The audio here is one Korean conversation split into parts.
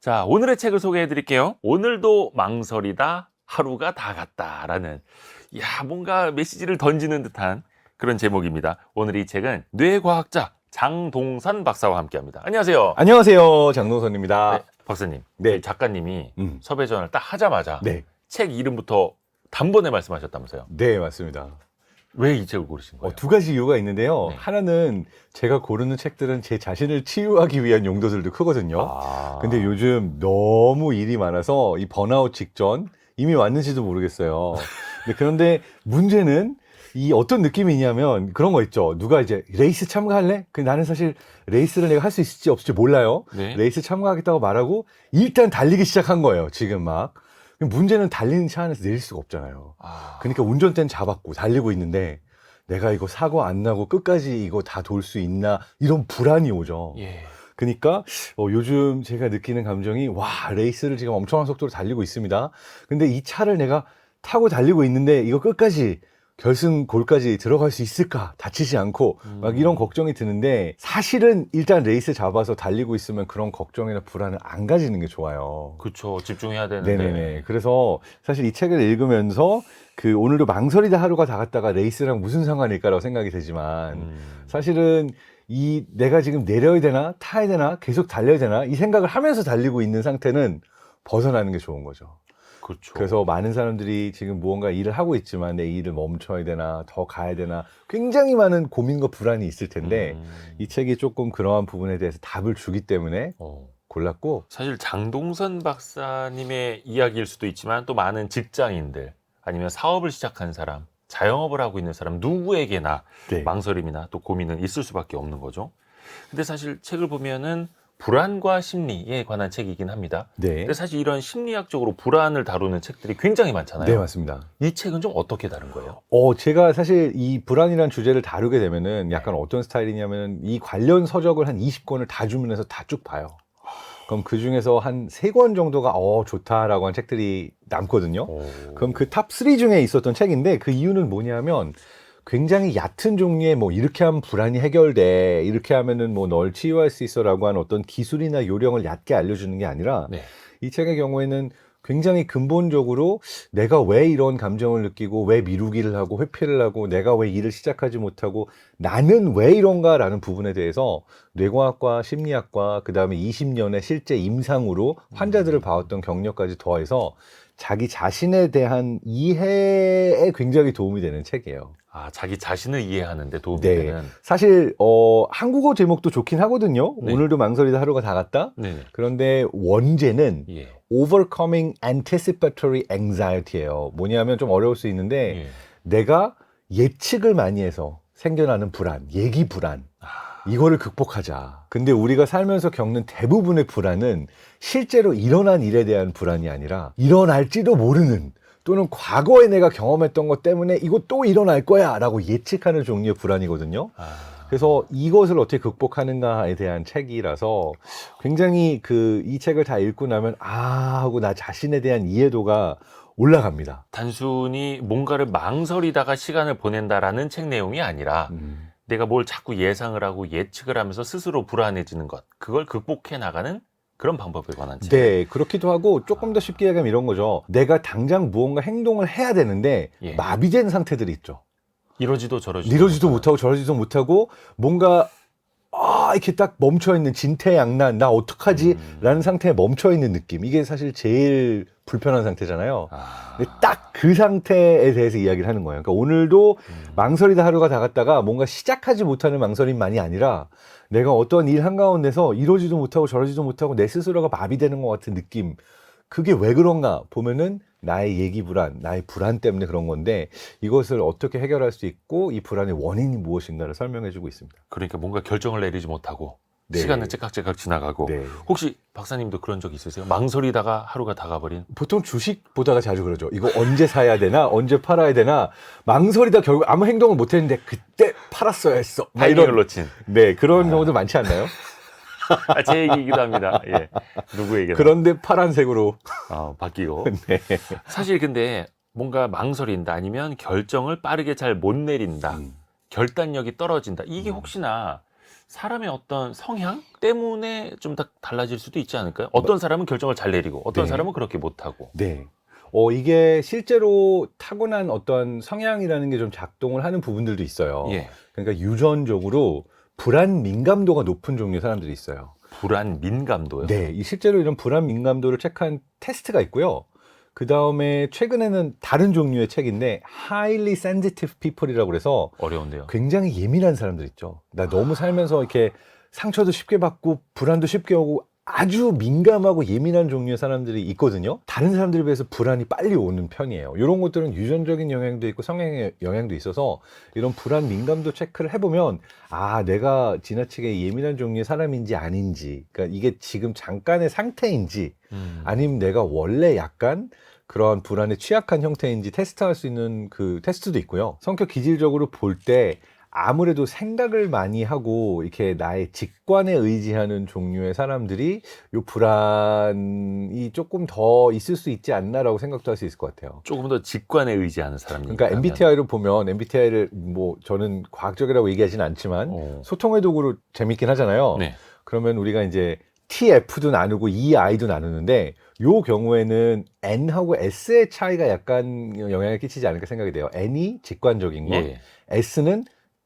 자, 오늘의 책을 소개해 드릴게요. 오늘도 망설이다 하루가 다 갔다라는 뭔가 메시지를 던지는 듯한 그런 제목입니다. 오늘 이 책은 뇌과학자 장동선 박사와 함께합니다. 안녕하세요. 안녕하세요. 장동선입니다. 네, 박사님. 네. 저희 작가님이 음. 섭외 전화를 딱 하자마자 네. 책 이름부터 단번에 말씀하셨다면서요. 네, 맞습니다. 왜 이 책을 고르신 거예요? 두 가지 이유가 있는데요. 네. 하나는 제가 고르는 책들은 제 자신을 치유하기 위한 용도들도 크거든요. 근데 요즘 너무 일이 많아서 이 번아웃 직전 이미 왔는지도 모르겠어요. 그런데 문제는 이 어떤 느낌이냐면 그런 거 있죠. 누가 이제 레이스 참가할래? 나는 사실 레이스를 내가 할 수 있을지 없을지 몰라요. 네. 레이스 참가하겠다고 말하고 일단 달리기 시작한 거예요. 지금 막. 문제는 달리는 차 안에서 내릴 수가 없잖아요. 그러니까 운전대는 잡았고 달리고 있는데 내가 이거 사고 안 나고 끝까지 이거 다 돌 수 있나 이런 불안이 오죠. 예. 그러니까 요즘 제가 느끼는 감정이 와, 레이스를 지금 엄청난 속도로 달리고 있습니다. 근데 이 차를 내가 타고 달리고 있는데 이거 끝까지 결승골까지 들어갈 수 있을까? 다치지 않고 막 이런 걱정이 드는데 사실은 일단 레이스 잡아서 달리고 있으면 그런 걱정이나 불안을 안 가지는 게 좋아요. 그렇죠. 집중해야 되는데. 네네네. 그래서 사실 이 책을 읽으면서 오늘도 망설이다 하루가 다 갔다가 레이스랑 무슨 상관일까라고 생각이 되지만 사실은 내가 지금 내려야 되나 타야 되나 계속 달려야 되나 이 생각을 하면서 달리고 있는 상태는 벗어나는 게 좋은 거죠. 그렇죠. 그래서 많은 사람들이 지금 무언가 일을 하고 있지만 내 일을 멈춰야 되나 더 가야 되나 굉장히 많은 고민과 불안이 있을 텐데 이 책이 조금 그러한 부분에 대해서 답을 주기 때문에 골랐고, 사실 장동선 박사님의 이야기일 수도 있지만 또 많은 직장인들 아니면 사업을 시작한 사람, 자영업을 하고 있는 사람 누구에게나 네. 망설임이나 또 고민은 있을 수밖에 없는 거죠. 근데 사실 책을 보면은 불안과 심리에 관한 책이긴 합니다. 네. 근데 사실 이런 심리학적으로 불안을 다루는 책들이 굉장히 많잖아요. 네, 맞습니다. 이 책은 좀 어떻게 다른 거예요? 제가 사실 이 불안이라는 주제를 다루게 되면은 약간 어떤 스타일이냐면 이 관련 서적을 한 20권을 다 주문해서 다 쭉 봐요. 그럼 그 중에서 한 3권 정도가 좋다라고 한 책들이 남거든요. 그럼 그 탑 3 중에 있었던 책인데 그 이유는 뭐냐면 굉장히 얕은 종류의 이렇게 하면 불안이 해결돼, 이렇게 하면은 널 치유할 수 있어라고 하는 어떤 기술이나 요령을 얕게 알려주는 게 아니라 이 책의 경우에는 굉장히 근본적으로 내가 왜 이런 감정을 느끼고 왜 미루기를 하고 회피를 하고 내가 왜 일을 시작하지 못하고 나는 왜 이런가라는 부분에 대해서 뇌과학과 심리학과 그다음에 20년의 실제 임상으로 환자들을 봐왔던 경력까지 더해서 자기 자신에 대한 이해에 굉장히 도움이 되는 책이에요. 자기 자신을 이해하는 데 도움이 네. 되는. 사실 한국어 제목도 좋긴 하거든요. 네. 오늘도 망설이다 하루가 다 갔다. 네네. 그런데 원제는 예. Overcoming Anticipatory Anxiety예요. 뭐냐면 좀 어려울 수 있는데 예. 내가 예측을 많이 해서 생겨나는 불안, 예기 불안, 이거를 극복하자. 근데 우리가 살면서 겪는 대부분의 불안은 실제로 일어난 일에 대한 불안이 아니라 일어날지도 모르는 또는 과거에 내가 경험했던 것 때문에 이거 또 일어날 거야 라고 예측하는 종류의 불안이거든요. 그래서 이것을 어떻게 극복하는가에 대한 책이라서 굉장히 이 책을 다 읽고 나면 하고 나 자신에 대한 이해도가 올라갑니다. 단순히 뭔가를 망설이다가 시간을 보낸다라는 책 내용이 아니라 내가 뭘 자꾸 예상을 하고 예측을 하면서 스스로 불안해지는 것, 그걸 극복해 나가는 그런 방법에 관한 책. 네, 그렇기도 하고 조금 더 쉽게 얘기하면 이런 거죠. 내가 당장 무언가 행동을 해야 되는데 마비된 상태들이 있죠. 이러지도 저러지도 못하고 저러지도 못하고 뭔가 이렇게 딱 멈춰있는 진퇴양난, 나 어떡하지? 라는 상태에 멈춰있는 느낌. 이게 사실 제일 불편한 상태잖아요. 근데 딱 그 상태에 대해서 이야기를 하는 거예요. 그러니까 오늘도 망설이다 하루가 다 갔다가 뭔가 시작하지 못하는 망설임만이 아니라 내가 어떤 일 한가운데서 이러지도 못하고 저러지도 못하고 내 스스로가 마비되는 것 같은 느낌. 그게 왜 그런가 보면은 나의 예기 불안, 나의 불안 때문에 그런 건데 이것을 어떻게 해결할 수 있고 이 불안의 원인이 무엇인가를 설명해주고 있습니다. 그러니까 뭔가 결정을 내리지 못하고 시간은 째깍째깍 지나가고. 혹시 박사님도 그런 적 있으세요? 망설이다가 하루가 다 가버린? 보통 주식 보다가 자주 그러죠. 이거 언제 사야 되나? 언제 팔아야 되나? 망설이다 결국 아무 행동을 못 했는데 그때 팔았어야 했어. 타이밍을 놓친. 네, 그런 경우도 많지 않나요? 제 얘기이기도 합니다. 예. 누구에게나. 그런데 파란색으로 바뀌고. 네. 사실 근데 뭔가 망설인다 아니면 결정을 빠르게 잘 못 내린다. 결단력이 떨어진다. 이게 혹시나 사람의 어떤 성향 때문에 좀 다 달라질 수도 있지 않을까요? 어떤 사람은 결정을 잘 내리고 어떤 네. 사람은 그렇게 못하고. 네. 이게 실제로 타고난 어떤 성향이라는 게 좀 작동을 하는 부분들도 있어요. 예. 그러니까 유전적으로 불안 민감도가 높은 종류의 사람들이 있어요. 불안 민감도요. 네, 실제로 이런 불안 민감도를 체크한 테스트가 있고요. 그 다음에 최근에는 다른 종류의 책인데 highly sensitive people이라고 그래서 어려운데요. 굉장히 예민한 사람들 있죠. 나 너무 살면서 이렇게 상처도 쉽게 받고 불안도 쉽게 오고 아주 민감하고 예민한 종류의 사람들이 있거든요. 다른 사람들에 비해서 불안이 빨리 오는 편이에요. 이런 것들은 유전적인 영향도 있고 성향의 영향도 있어서 이런 불안 민감도 체크를 해보면 아, 내가 지나치게 예민한 종류의 사람인지 아닌지, 그러니까 이게 지금 잠깐의 상태인지 아니면 내가 원래 약간 그런 불안에 취약한 형태인지 테스트할 수 있는 그 테스트도 있고요. 성격 기질적으로 볼 때 아무래도 생각을 많이 하고 이렇게 나의 직관에 의지하는 종류의 사람들이 요 불안이 조금 더 있을 수 있지 않나라고 생각도 할 수 있을 것 같아요. 조금 더 직관에 의지하는 사람이니까. 그러니까 MBTI로 보면 MBTI를 뭐 저는 과학적이라고 얘기하지는 않지만 소통의 도구로 재밌긴 하잖아요. 네. 그러면 우리가 이제 TF도 나누고 EI도 나누는데 요 경우에는 N하고 S의 차이가 약간 영향을 끼치지 않을까 생각이 돼요. N이 직관적인 것, 예. S는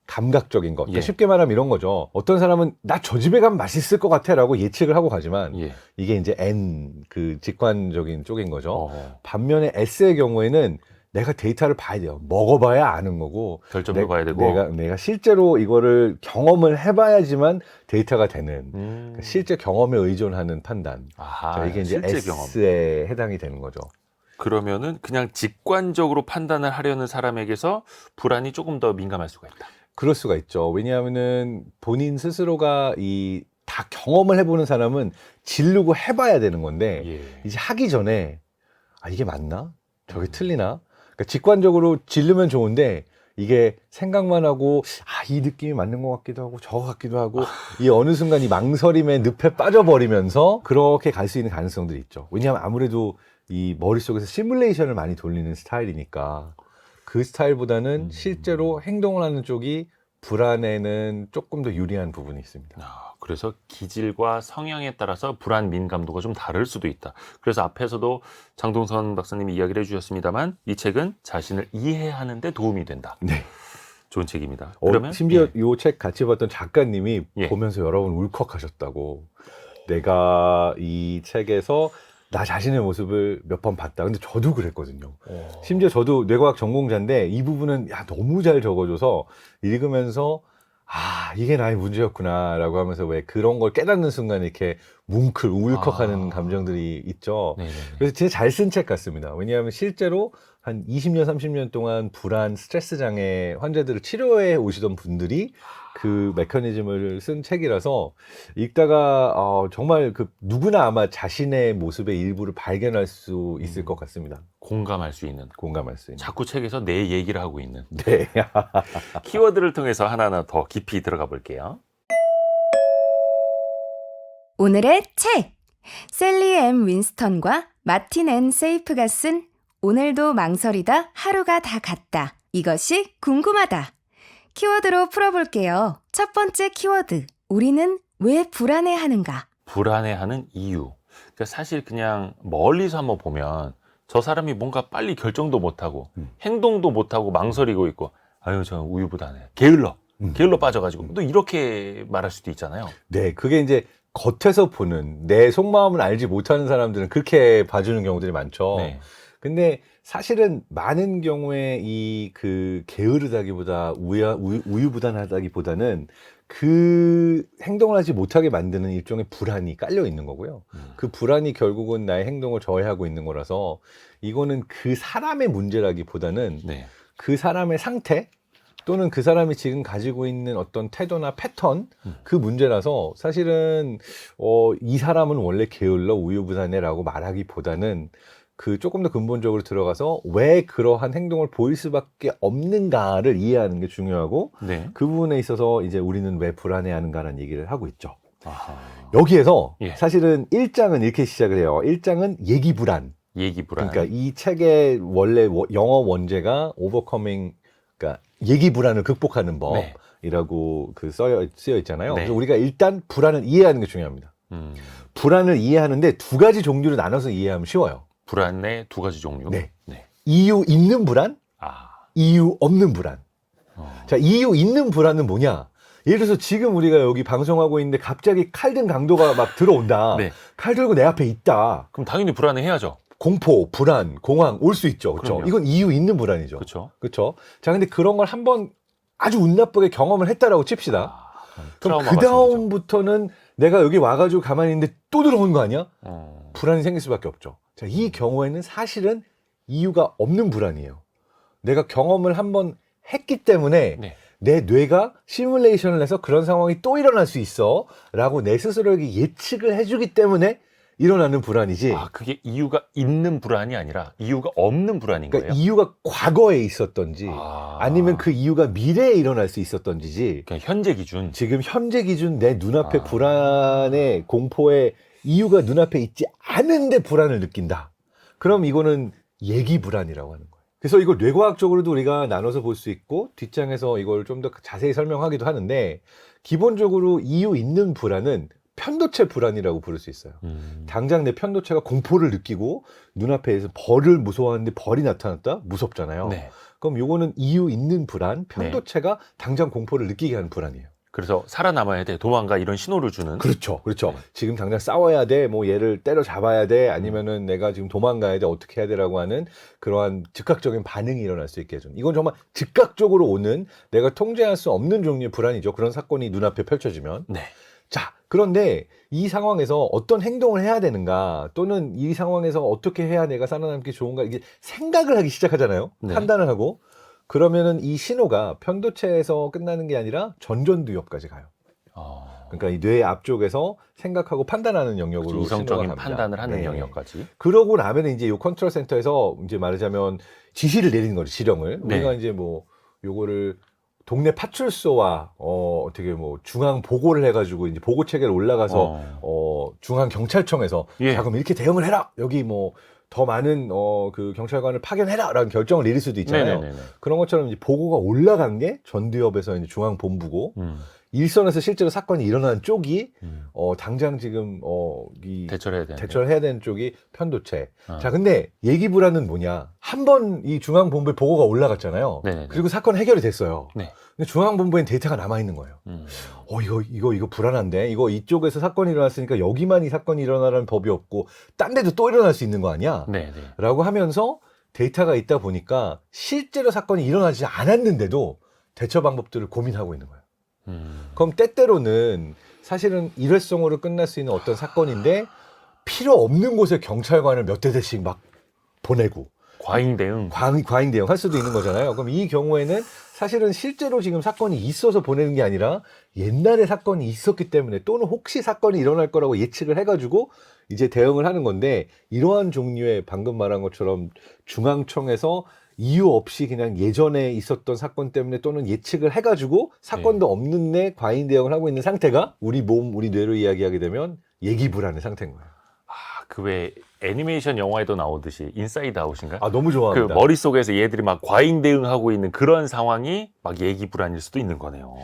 감각적인 것. 그러니까 예. 쉽게 말하면 이런 거죠. 어떤 사람은 나 저 집에 가면 맛있을 것 같아 라고 예측을 하고 가지만 예. 이게 이제 N 그 직관적인 쪽인 거죠. 어. 반면에 S의 경우에는 내가 데이터를 봐야 돼요. 먹어봐야 아는 거고 결점도 봐야 되고. 내가 실제로 이거를 경험을 해봐야지만 데이터가 되는 그러니까 실제 경험에 의존하는 판단. 아하, 자, 이게 이제 실제 경험. S에 해당이 되는 거죠. 그러면은 그냥 직관적으로 판단을 하려는 사람에게서 불안이 조금 더 민감할 수가 있다. 그럴 수가 있죠. 왜냐하면은 본인 스스로가 다 경험을 해보는 사람은 지르고 해봐야 되는 건데 예. 이제 하기 전에 아 이게 맞나? 저게 틀리나? 그러니까 직관적으로 지르면 좋은데 이게 생각만 하고 아 이 느낌이 맞는 것 같기도 하고 저거 같기도 하고 이 어느 순간 이 망설임의 늪에 빠져버리면서 그렇게 갈 수 있는 가능성들이 있죠. 왜냐하면 아무래도 이 머릿속에서 시뮬레이션을 많이 돌리는 스타일이니까 그 스타일보다는 실제로 행동을 하는 쪽이 불안에는 조금 더 유리한 부분이 있습니다. 그래서 기질과 성향에 따라서 불안 민감도가 좀 다를 수도 있다. 그래서 앞에서도 장동선 박사님이 이야기를 해주셨습니다만 이 책은 자신을 이해하는 데 도움이 된다. 네. 좋은 책입니다. 그러면 심지어 이 책 같이 봤던 작가님이 예. 보면서 여러 번 울컥하셨다고. 내가 이 책에서 나 자신의 모습을 몇 번 봤다. 근데 저도 그랬거든요. 심지어 저도 뇌과학 전공자인데 이 부분은 야 너무 잘 적어줘서 읽으면서 아 이게 나의 문제였구나 라고 하면서 왜 그런 걸 깨닫는 순간 이렇게 뭉클 울컥하는 감정들이 있죠. 네네네. 그래서 진짜 잘 쓴 책 같습니다. 왜냐하면 실제로 한 20년 30년 동안 불안 스트레스 장애 환자들을 치료해 오시던 분들이 그 메커니즘을 쓴 책이라서 읽다가 정말 그 누구나 아마 자신의 모습의 일부를 발견할 수 있을 것 같습니다. 공감할 수 있는. 공감할 수 있는. 자꾸 책에서 내 얘기를 하고 있는. 네. 키워드를 통해서 하나하나 더 깊이 들어가 볼게요. 오늘의 책! 셀리 엠 윈스턴과 마틴 앤 세이프가 쓴 오늘도 망설이다 하루가 다 갔다. 이것이 궁금하다. 키워드로 풀어볼게요. 첫 번째 키워드. 우리는 왜 불안해하는가? 불안해하는 이유. 그러니까 사실 그냥 멀리서 한번 보면 저 사람이 뭔가 빨리 결정도 못하고 행동도 못하고 망설이고 있고 아유 저 우유부단해. 게을러 빠져가지고 또 이렇게 말할 수도 있잖아요. 네, 그게 이제 겉에서 보는 내 속마음을 알지 못하는 사람들은 그렇게 봐주는 경우들이 많죠. 네. 근데 사실은 많은 경우에 그 게으르다기보다 우유부단하다기보다는 그 행동을 하지 못하게 만드는 일종의 불안이 깔려 있는 거고요. 그 불안이 결국은 나의 행동을 저해하고 있는 거라서 이거는 그 사람의 문제라기보다는 네. 그 사람의 상태 또는 그 사람이 지금 가지고 있는 어떤 태도나 패턴 그 문제라서 사실은 이 사람은 원래 게을러 우유부단해라고 말하기보다는 그 조금 더 근본적으로 들어가서 왜 그러한 행동을 보일 수밖에 없는가를 이해하는 게 중요하고 네. 그 부분에 있어서 이제 우리는 왜 불안해하는가라는 얘기를 하고 있죠. 아하. 여기에서 예. 사실은 1장은 이렇게 시작을 해요. 1장은 얘기 불안. 얘기 불안. 그러니까 이 책의 원래 영어 원제가 overcoming, 그러니까 얘기 불안을 극복하는 법. 네. 불안이라고 쓰여 있잖아요. 네. 그래서 우리가 일단 불안을 이해하는 게 중요합니다. 불안을 이해하는데 두 가지 종류로 나눠서 이해하면 쉬워요. 불안의 두 가지 종류. 네. 이유 있는 불안, 아. 이유 없는 불안. 어. 자, 이유 있는 불안은 뭐냐? 예를 들어서 지금 우리가 여기 방송하고 있는데 갑자기 칼든 강도가 막 들어온다. 네. 칼 들고 내 앞에 있다. 그럼 당연히 불안해해야죠. 공포, 불안, 공황 올 수 있죠. 그렇죠? 그럼요. 이건 이유 있는 불안이죠. 그렇죠. 그렇죠? 자, 근데 그런 걸 한번 아주 운 나쁘게 경험을 했다라고 칩시다. 그럼 그 다음부터는 내가 여기 와가지고 가만히 있는데 또 들어오는 거 아니야? 불안이 생길 수밖에 없죠. 자, 이 경우에는 사실은 이유가 없는 불안이에요. 내가 경험을 한번 했기 때문에 네. 내 뇌가 시뮬레이션을 해서 그런 상황이 또 일어날 수 있어 라고 내 스스로에게 예측을 해주기 때문에 일어나는 불안이지. 아, 그게 이유가 있는 불안이 아니라 이유가 없는 불안인 그러니까 거예요? 이유가 과거에 있었던지 아. 아니면 그 이유가 미래에 일어날 수 있었던지지. 그냥 현재 기준. 지금 현재 기준 내 눈앞에 아. 불안의 공포의 이유가 눈앞에 있지 않은데 불안을 느낀다. 그럼 이거는 예기 불안이라고 하는 거예요. 그래서 이걸 뇌과학적으로도 우리가 나눠서 볼 수 있고 뒷장에서 이걸 좀 더 자세히 설명하기도 하는데 기본적으로 이유 있는 불안은 편도체 불안이라고 부를 수 있어요. 당장 내 편도체가 공포를 느끼고 눈앞에서 벌을 무서워하는데 벌이 나타났다? 무섭잖아요. 네. 그럼 요거는 이유 있는 불안, 편도체가 당장 공포를 느끼게 하는 불안이에요. 그래서 살아남아야 돼, 도망가 이런 신호를 주는. 그렇죠. 그렇죠. 네. 지금 당장 싸워야 돼, 뭐 얘를 때려잡아야 돼, 아니면은 내가 지금 도망가야 돼, 어떻게 해야 돼라고 하는 그러한 즉각적인 반응이 일어날 수 있게 해주는. 이건 정말 즉각적으로 오는 내가 통제할 수 없는 종류의 불안이죠. 그런 사건이 눈앞에 펼쳐지면. 네. 자, 그런데 이 상황에서 어떤 행동을 해야 되는가, 또는 이 상황에서 어떻게 해야 내가 살아남기 좋은가, 이게 생각을 하기 시작하잖아요. 네. 판단을 하고. 그러면은 이 신호가 편도체에서 끝나는 게 아니라 전전두엽까지 가요. 그러니까 이 뇌 앞쪽에서 생각하고 판단하는 영역으로 이성적인 신호가 갑니다. 판단을 하는 네. 영역까지. 그러고 나면 이제 요 컨트롤 센터에서 이제 말하자면 지시를 내리는 거죠. 지령을. 네. 우리가 이제 뭐 요거를 동네 파출소와 어떻게 뭐 중앙 보고를 해가지고 이제 보고 체계를 올라가서 중앙 경찰청에서 예. 자 그럼 이렇게 대응을 해라. 여기 뭐 더 많은 그 경찰관을 파견해라라는 결정을 내릴 수도 있잖아요. 네네네. 그런 것처럼 이제 보고가 올라간 게 전두엽에서 이제 중앙 본부고 일선에서 실제로 사건이 일어나는 쪽이 당장 지금 이 대처를 해야 되는데. 대처를 해야 되는 쪽이 편도체. 아. 자, 근데 얘기 불안은 뭐냐? 한 번 이 중앙본부에 보고가 올라갔잖아요. 네네네. 그리고 사건 해결이 됐어요. 네. 근데 중앙본부엔 데이터가 남아 있는 거예요. 이거 불안한데? 이거 이쪽에서 사건이 일어났으니까 여기만 이 사건이 일어나라는 법이 없고 딴 데도 또 일어날 수 있는 거 아니야? 네네. 라고 하면서 데이터가 있다 보니까 실제로 사건이 일어나지 않았는데도 대처 방법들을 고민하고 있는 거예요. 그럼 때때로는 사실은 일회성으로 끝날 수 있는 어떤 사건인데 필요 없는 곳에 경찰관을 몇 대씩 막 보내고 과잉 대응. 과잉 대응할 수도 있는 거잖아요. 그럼 이 경우에는 사실은 실제로 지금 사건이 있어서 보내는 게 아니라 옛날에 사건이 있었기 때문에 또는 혹시 사건이 일어날 거라고 예측을 해가지고 이제 대응을 하는 건데 이러한 종류의 방금 말한 것처럼 중앙청에서 이유 없이 그냥 예전에 있었던 사건 때문에 또는 예측을 해가지고 사건도 없는데 과잉 대응을 하고 있는 상태가 우리 몸, 우리 뇌로 이야기하게 되면 예기불안의 상태인 거예요. 그 왜 애니메이션 영화에도 나오듯이 인사이드 아웃인가요? 아, 너무 그 좋아합니다. 머릿속에서 얘들이 막 과잉 대응하고 있는 그런 상황이 막 얘기 불안일 수도 있는 거네요.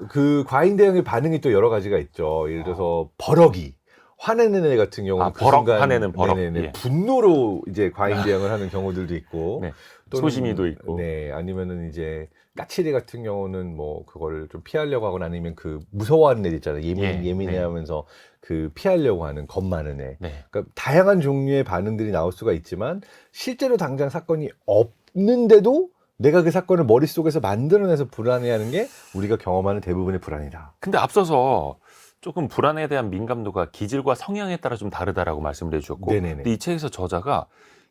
그 과잉 대응의 반응이 또 여러 가지가 있죠. 예를 들어서 버럭이. 화내는 애 같은 경우는 버럭, 화내는 버럭. 네네네, 예. 분노로 이제 과잉 대응을 하는 경우들도 있고, 네. 또는, 소심이도 있고. 네, 아니면은 이제 까칠이 같은 경우는 뭐 그거를 좀 피하려고 하거나 아니면 그 무서워하는 애 있잖아요. 예민해하면서 그 피하려고 하는 겁 많은 애. 네. 그러니까 다양한 종류의 반응들이 나올 수가 있지만 실제로 당장 사건이 없는데도 내가 그 사건을 머릿속에서 만들어내서 불안해하는 게 우리가 경험하는 대부분의 불안이다. 근데 앞서서 조금 불안에 대한 민감도가 기질과 성향에 따라 좀 다르다라고 말씀을 해주셨고, 네네네. 근데 이 책에서 저자가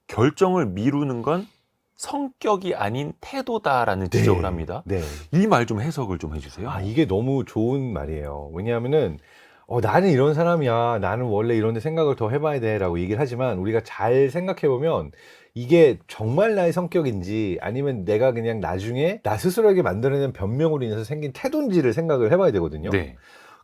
결정을 미루는 건 성격이 아닌 태도다라는 지적을 합니다. 네. 이 말 좀 해석을 좀 해주세요. 아, 이게 너무 좋은 말이에요. 왜냐하면은 나는 이런 사람이야. 나는 원래 이런 데 생각을 더 해봐야 돼. 라고 얘기를 하지만 우리가 잘 생각해보면 이게 정말 나의 성격인지 아니면 내가 그냥 나중에 나 스스로에게 만들어낸 변명으로 인해서 생긴 태도인지를 생각을 해봐야 되거든요. 네.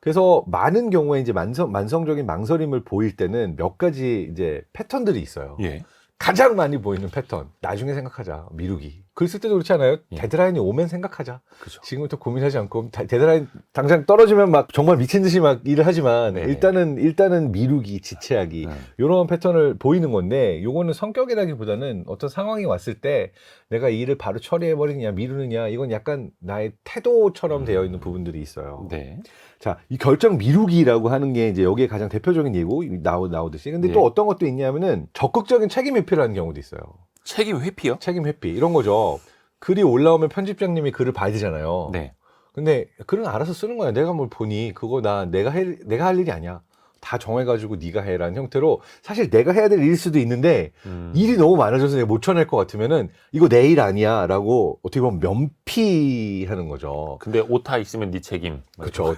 그래서 많은 경우에 이제 만성적인 망설임을 보일 때는 몇 가지 이제 패턴들이 있어요. 예. 가장 많이 보이는 패턴. 나중에 생각하자. 미루기. 글 쓸 때도 그렇지 않아요? 예. 데드라인이 오면 생각하자. 그죠. 지금부터 고민하지 않고 데드라인 당장 떨어지면 막 정말 미친 듯이 막 일을 하지만 네네. 일단은 미루기, 지체하기 네. 이런 패턴을 보이는 건데 요거는 성격이라기보다는 어떤 상황이 왔을 때 내가 이 일을 바로 처리해버리느냐 미루느냐 이건 약간 나의 태도처럼 되어 있는 부분들이 있어요. 네. 자, 이 결정 미루기라고 하는 게 이제 여기에 가장 대표적인 예고 나오듯이 근데 네. 또 어떤 것도 있냐면은 적극적인 책임 회피를 하는 경우도 있어요. 책임 회피요? 책임 회피 이런 거죠. 글이 올라오면 편집장님이 글을 봐야 되잖아요. 네. 근데 글은 알아서 쓰는 거야. 내가 뭘 보니 그거 내가 할 일이 아니야. 다 정해가지고 네가 해라는 형태로 사실 내가 해야 될 일일 수도 있는데 일이 너무 많아져서 내가 못 쳐낼 것 같으면은 이거 내 일 아니야라고 어떻게 보면 면피하는 거죠. 근데 오타 있으면 네 책임. 그렇죠.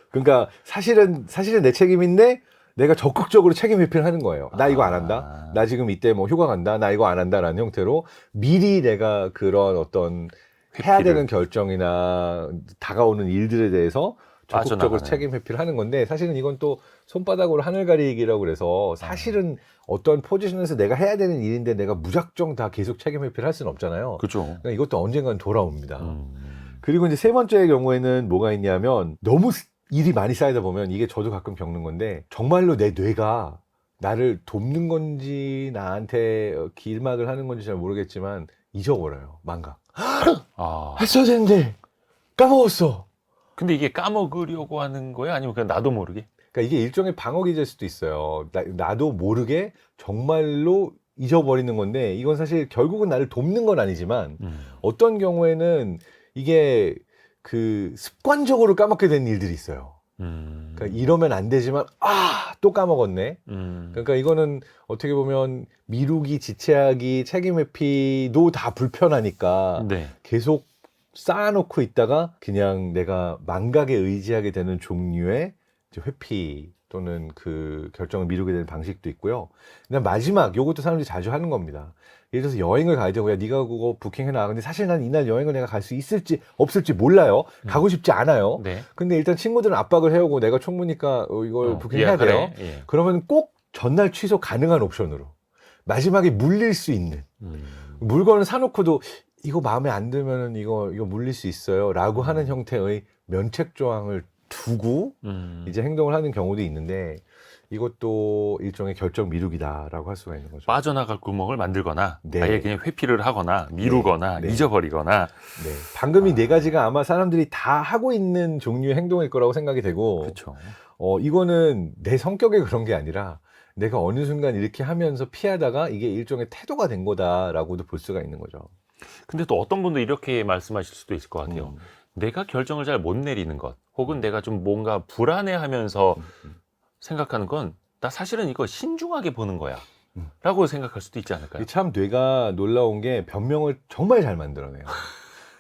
그러니까 사실은 내 책임인데 내가 적극적으로 책임 회피를 하는 거예요. 나 이거 안 한다. 나 지금 이때 뭐 휴가 간다. 나 이거 안 한다라는 형태로 미리 내가 그런 어떤 해야 회피를. 되는 결정이나 다가오는 일들에 대해서 적극적으로 빠져나가는. 책임 회피를 하는 건데 사실은 이건 또 손바닥으로 하늘 가리기라고 그래서 사실은 어떤 포지션에서 내가 해야 되는 일인데 내가 무작정 다 계속 책임 회피를 할 수는 없잖아요. 그죠. 그러니까 이것도 언젠간 돌아옵니다. 그리고 이제 세 번째 경우에는 뭐가 있냐면 너무 일이 많이 쌓이다 보면 이게 저도 가끔 겪는 건데 정말로 내 뇌가 나를 돕는 건지 나한테 길막을 하는 건지 잘 모르겠지만 잊어버려요. 망각. 아. 했어야 되는데 까먹었어. 근데 이게 까먹으려고 하는 거야? 아니면 그냥 나도 모르게? 그러니까 이게 일종의 방어기 될 수도 있어요. 나도 모르게 정말로 잊어버리는 건데 이건 사실 결국은 나를 돕는 건 아니지만 어떤 경우에는 이게 그 습관적으로 까먹게 되는 일들이 있어요. 그러니까 이러면 안 되지만 또 까먹었네. 그러니까 이거는 어떻게 보면 미루기, 지체하기, 책임 회피도 다 불편하니까 네. 계속 쌓아놓고 있다가 그냥 내가 망각에 의지하게 되는 종류의 이제 회피 또는 그 결정을 미루게 되는 방식도 있고요. 그다음 마지막 요것도 사람들이 자주 하는 겁니다. 예를 들어서 여행을 가야 되고 야 네가 그거 부킹해놔. 근데 사실 난 이날 여행을 내가 갈 수 있을지 없을지 몰라요. 가고 싶지 않아요. 네. 근데 일단 친구들은 압박을 해오고 내가 총무니까 이걸 부킹해야 돼요. 예. 그러면 꼭 전날 취소 가능한 옵션으로 마지막에 물릴 수 있는 물건을 사놓고도 이거 마음에 안 들면은 이거 물릴 수 있어요 라고 하는 형태의 면책 조항을 두고 이제 행동을 하는 경우도 있는데 이것도 일종의 결정 미루기다라고 할 수가 있는 거죠. 빠져나갈 구멍을 만들거나 네. 아예 그냥 회피를 하거나 미루거나 네. 잊어버리거나. 네. 방금 이 네 가지가 아마 사람들이 다 하고 있는 종류의 행동일 거라고 생각이 되고 그렇죠. 이거는 내 성격에 그런 게 아니라 내가 어느 순간 이렇게 하면서 피하다가 이게 일종의 태도가 된 거다라고도 볼 수가 있는 거죠. 근데 또 어떤 분도 이렇게 말씀하실 수도 있을 것 같아요. 내가 결정을 잘 못 내리는 것, 혹은 내가 좀 뭔가 불안해하면서 생각하는 건 나 사실은 이거 신중하게 보는 거야 라고 생각할 수도 있지 않을까요? 참 뇌가 놀라운 게 변명을 정말 잘 만들어내요.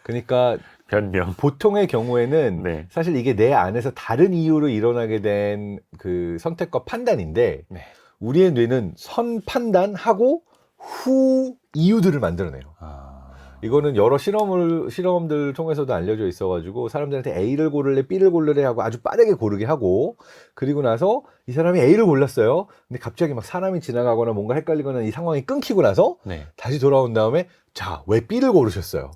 그러니까 변명. 보통의 경우에는 네. 사실 이게 내 안에서 다른 이유로 일어나게 된 그 선택과 판단인데 네. 우리의 뇌는 선 판단하고 후 이유들을 만들어내요. 이거는 여러 실험들 통해서도 알려져 있어가지고 사람들한테 A를 고를래 B를 고를래 하고 아주 빠르게 고르게 하고 그리고 나서 이 사람이 A를 골랐어요. 근데 갑자기 막 사람이 지나가거나 뭔가 헷갈리거나 이 상황이 끊기고 나서 네. 다시 돌아온 다음에 자, 왜 B를 고르셨어요?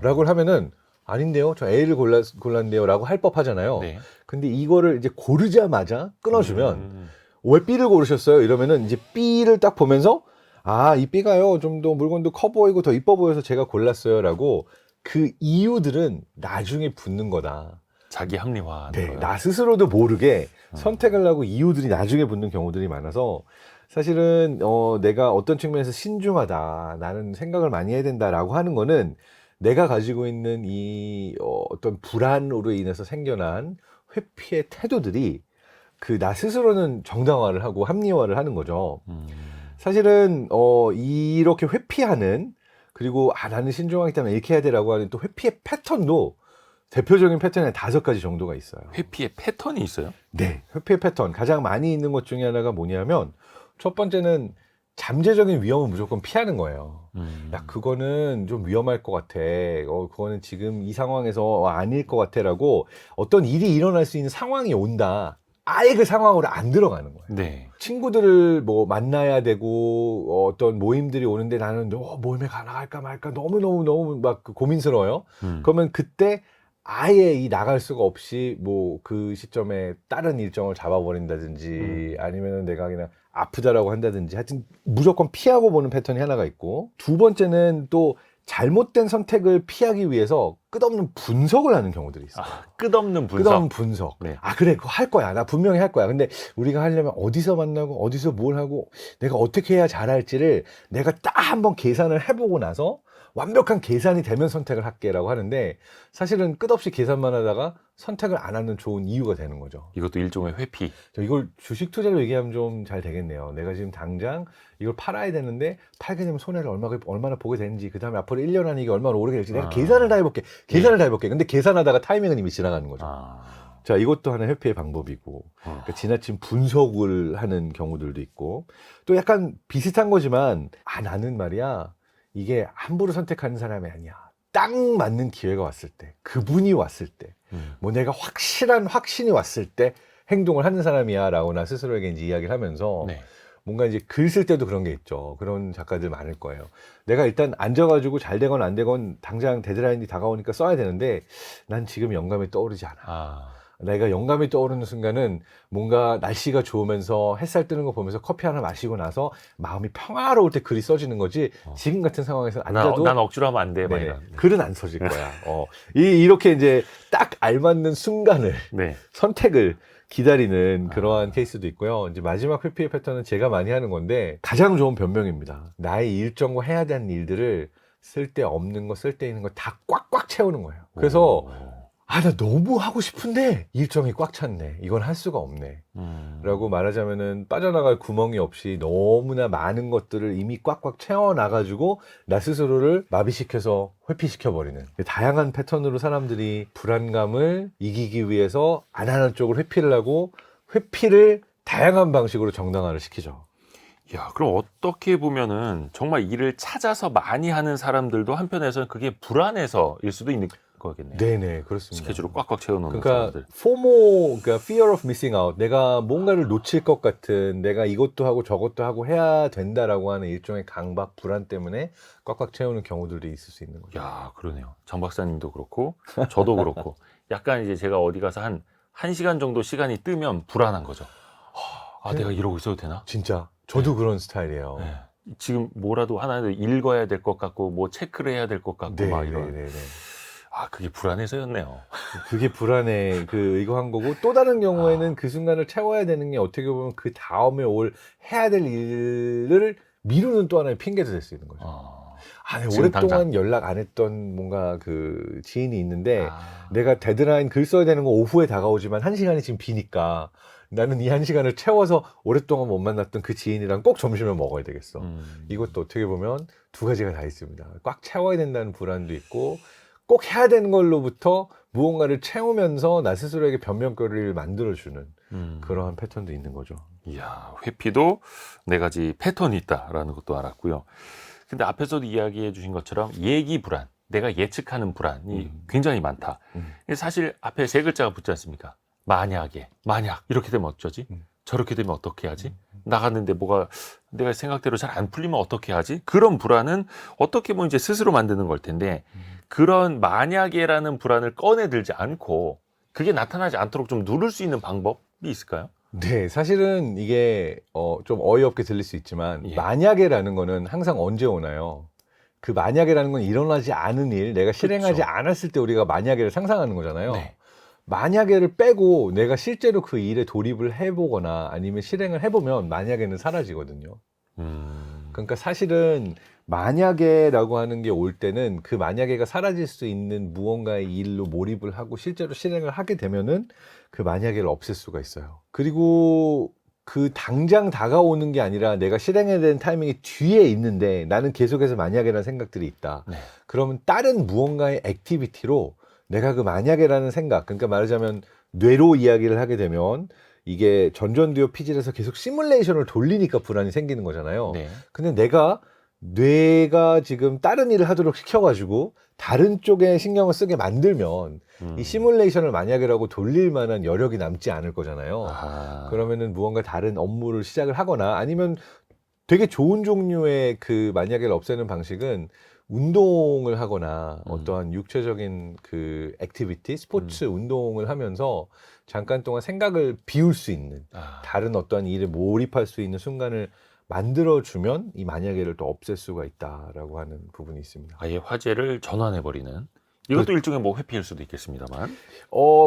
라고 하면은 아닌데요. 저 A를 골랐는데요. 라고 할 법하잖아요. 네. 근데 이거를 이제 고르자마자 끊어주면 왜 B를 고르셨어요? 이러면은 이제 B를 딱 보면서 이 B가요. 좀 더 물건도 커 보이고 더 이뻐 보여서 제가 골랐어요. 라고 그 이유들은 나중에 붙는 거다. 자기 합리화. 네, 나 스스로도 모르게 선택을 하고 이유들이 나중에 붙는 경우들이 많아서 사실은 내가 어떤 측면에서 신중하다. 나는 생각을 많이 해야 된다라고 하는 거는 내가 가지고 있는 이 어떤 불안으로 인해서 생겨난 회피의 태도들이 그 나 스스로는 정당화를 하고 합리화를 하는 거죠. 사실은 이렇게 회피하는 그리고 나는 신중하기 때문에 이렇게 해야 되라고 하는 또 회피의 패턴도 대표적인 패턴에 5가지 정도가 있어요. 회피의 패턴이 있어요? 네, 회피의 패턴 가장 많이 있는 것 중에 하나가 뭐냐면 첫 번째는 잠재적인 위험은 무조건 피하는 거예요. 야, 그거는 좀 위험할 것 같아. 그거는 지금 이 상황에서 아닐 것 같아라고 어떤 일이 일어날 수 있는 상황이 온다. 아예 그 상황으로 안 들어가는 거예요. 네. 친구들을 뭐 만나야 되고 어떤 모임들이 오는데 나는 모임에 나갈까 말까 너무 막 고민스러워요. 그러면 그때 아예 이 나갈 수가 없이 뭐 그 시점에 다른 일정을 잡아버린다든지 아니면은 내가 그냥 아프다라고 한다든지 하여튼 무조건 피하고 보는 패턴이 하나가 있고, 두 번째는 또 잘못된 선택을 피하기 위해서 끝없는 분석을 하는 경우들이 있어요. 끝없는 분석. 끝없는 분석. 네. 그래, 그거 할 거야. 나 분명히 할 거야. 근데 우리가 하려면 어디서 만나고 어디서 뭘 하고 내가 어떻게 해야 잘할지를 내가 딱 한번 계산을 해보고 나서 완벽한 계산이 되면 선택을 할게라고 하는데, 사실은 끝없이 계산만 하다가 선택을 안 하는 좋은 이유가 되는 거죠. 이것도 일종의 회피. 이걸 주식 투자로 얘기하면 좀 잘 되겠네요. 내가 지금 당장 이걸 팔아야 되는데 팔게 되면 손해를 얼마나 보게 되는지, 그 다음에 앞으로 1년 안에 이게 얼마나 오르게 될지 내가 계산을 다 해볼게. 근데 계산하다가 타이밍은 이미 지나가는 거죠. 자, 이것도 하나의 회피의 방법이고, 그러니까 지나친 분석을 하는 경우들도 있고, 또 약간 비슷한 거지만, 나는 말이야, 이게 함부로 선택하는 사람이 아니야. 딱 맞는 기회가 왔을 때, 그분이 왔을 때, 뭐 내가 확신이 왔을 때 행동을 하는 사람이야 라고 나 스스로에게 이제 이야기를 하면서, 네. 뭔가 이제 글 쓸 때도 그런 게 있죠. 그런 작가들 많을 거예요. 내가 일단 앉아가지고 잘 되건 안 되건 당장 데드라인이 다가오니까 써야 되는데, 난 지금 영감이 떠오르지 않아. 내가 영감이 떠오르는 순간은 뭔가 날씨가 좋으면서 햇살 뜨는 거 보면서 커피 하나 마시고 나서 마음이 평화로울 때 글이 써지는 거지, 지금 같은 상황에서 앉아도 난 억지로 하면 안 돼. 막 네, 이런. 글은 안 써질 거야. 이렇게 이제 딱 알맞는 순간을 네. 선택을 기다리는 그러한 케이스도 있고요. 이제 마지막 회피의 패턴은 제가 많이 하는 건데, 가장 좋은 변명입니다. 나의 일정과 해야 되는 일들을 쓸데없는 거, 쓸데있는 거 다 꽉꽉 채우는 거예요. 그래서 나 너무 하고 싶은데 일정이 꽉 찼네. 이건 할 수가 없네. 라고 말하자면은 빠져나갈 구멍이 없이 너무나 많은 것들을 이미 꽉꽉 채워놔가지고 나 스스로를 마비시켜서 회피시켜버리는, 다양한 패턴으로 사람들이 불안감을 이기기 위해서 안 하는 쪽으로 회피를 하고, 회피를 다양한 방식으로 정당화를 시키죠. 야, 그럼 어떻게 보면은 정말 일을 찾아서 많이 하는 사람들도 한편에서는 그게 불안해서일 수도 있는 거겠네요. 네네, 그렇습니다. 스케줄을 꽉꽉 채워놓는 그러니까 사람들. FOMO, 그러니까 Fear of Missing Out, 내가 뭔가를 놓칠 것 같은, 내가 이것도 하고 저것도 하고 해야 된다라고 하는 일종의 강박, 불안 때문에 꽉꽉 채우는 경우들도 있을 수 있는 거죠. 야, 그러네요. 장 박사님도 그렇고 저도 그렇고 약간 이제 제가 어디 가서 한 1시간 정도 시간이 뜨면 불안한 거죠. 내가 이러고 있어도 되나? 진짜 저도 그런 스타일이에요. 네. 지금 뭐라도 하나 읽어야 될 것 같고 뭐 체크를 해야 될 것 같고 막 이런. 그게 불안해서였네요. 그게 불안해. 이거 한 거고, 또 다른 경우에는 그 순간을 채워야 되는 게 어떻게 보면 그 다음에 해야 될 일을 미루는 또 하나의 핑계도 될 수 있는 거죠. 오랫동안 당장. 연락 안 했던 뭔가 그 지인이 있는데, 내가 데드라인 글 써야 되는 거 오후에 다가오지만 1시간이 지금 비니까 나는 이 1시간을 채워서 오랫동안 못 만났던 그 지인이랑 꼭 점심을 먹어야 되겠어. 이것도 어떻게 보면 두 가지가 다 있습니다. 꽉 채워야 된다는 불안도 있고, 꼭 해야 되는 걸로부터 무언가를 채우면서 나 스스로에게 변명거리를 만들어주는 그러한 패턴도 있는 거죠. 이야, 회피도 4가지 패턴이 있다라는 것도 알았고요. 근데 앞에서도 이야기해 주신 것처럼 예기 불안, 내가 예측하는 불안이 굉장히 많다. 사실 앞에 3글자가 붙지 않습니까? 만약 이렇게 되면 어쩌지? 저렇게 되면 어떻게 하지? 나갔는데 뭐가 내가 생각대로 잘 안 풀리면 어떻게 하지? 그런 불안은 어떻게 보면 이제 스스로 만드는 걸 텐데, 그런 만약에라는 불안을 꺼내들지 않고 그게 나타나지 않도록 좀 누를 수 있는 방법이 있을까요? 네, 사실은 이게 좀 어이없게 들릴 수 있지만, 만약에라는 거는 항상 언제 오나요? 그 만약에라는 건 일어나지 않은 일, 내가 실행하지 않았을 때 우리가 만약에를 상상하는 거잖아요. 네. 만약에를 빼고 내가 실제로 그 일에 돌입을 해보거나 아니면 실행을 해보면 만약에는 사라지거든요. 그러니까 사실은 만약에라고 하는 게 올 때는 그 만약에가 사라질 수 있는 무언가의 일로 몰입을 하고 실제로 실행을 하게 되면은 그 만약에를 없앨 수가 있어요. 그리고 그 당장 다가오는 게 아니라 내가 실행해야 되는 타이밍이 뒤에 있는데 나는 계속해서 만약에라는 생각들이 있다. 그러면 다른 무언가의 액티비티로 내가 그 만약에라는 생각, 그러니까 말하자면 뇌로 이야기를 하게 되면 이게 전전두엽 피질에서 계속 시뮬레이션을 돌리니까 불안이 생기는 거잖아요. 근데 내가 뇌가 지금 다른 일을 하도록 시켜가지고 다른 쪽에 신경을 쓰게 만들면 이 시뮬레이션을 만약이라고 돌릴 만한 여력이 남지 않을 거잖아요. 그러면은 무언가 다른 업무를 시작을 하거나 아니면 되게 좋은 종류의 그 만약을 없애는 방식은 운동을 하거나 어떠한 육체적인 그 액티비티, 스포츠 운동을 하면서 잠깐 동안 생각을 비울 수 있는 다른 어떠한 일에 몰입할 수 있는 순간을 만들어주면 이 만약에를 또 없앨 수가 있다라고 하는 부분이 있습니다. 아예 화제를 전환해버리는. 이것도 일종의 뭐 회피일 수도 있겠습니다만.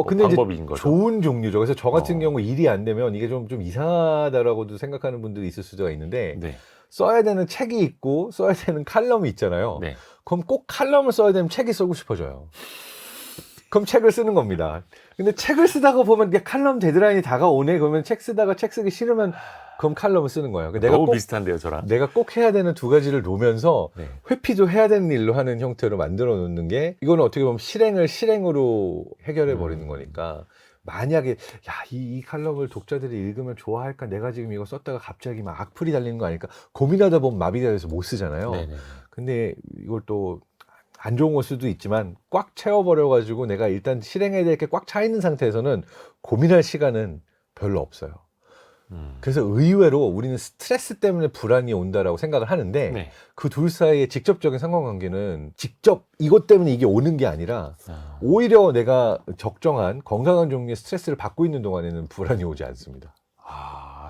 근데 이제 방법인 거죠. 좋은 종류죠. 그래서 저 같은 경우 일이 안 되면 이게 좀 이상하다라고도 생각하는 분들이 있을 수가 있는데 네. 써야 되는 책이 있고 써야 되는 칼럼이 있잖아요. 네. 그럼 꼭 칼럼을 써야 되면 책이 쓰고 싶어져요. 그럼 책을 쓰는 겁니다. 근데 책을 쓰다가 보면 야, 칼럼 데드라인이 다가오네. 그러면 책 쓰다가 책 쓰기 싫으면 그럼 칼럼을 쓰는 거예요. 너무 비슷한데요, 저랑. 내가 꼭 해야 되는 두 가지를 놓으면서 네. 회피도 해야 되는 일로 하는 형태로 만들어 놓는 게 이거는 어떻게 보면 실행을 실행으로 해결해 버리는 거니까 만약에 야, 이 칼럼을 독자들이 읽으면 좋아할까? 내가 지금 이거 썼다가 갑자기 막 악플이 달리는 거 아닐까? 고민하다 보면 마비가 돼서 못 쓰잖아요. 네네. 근데 이걸 또 안 좋은 걸 수도 있지만 꽉 채워버려가지고 내가 일단 실행해야 될 게 꽉 차 있는 상태에서는 고민할 시간은 별로 없어요. 그래서 의외로 우리는 스트레스 때문에 불안이 온다라고 생각을 하는데 네. 그 둘 사이의 직접적인 상관관계는 직접 이것 때문에 이게 오는 게 아니라 오히려 내가 적정한 건강한 종류의 스트레스를 받고 있는 동안에는 불안이 오지 않습니다.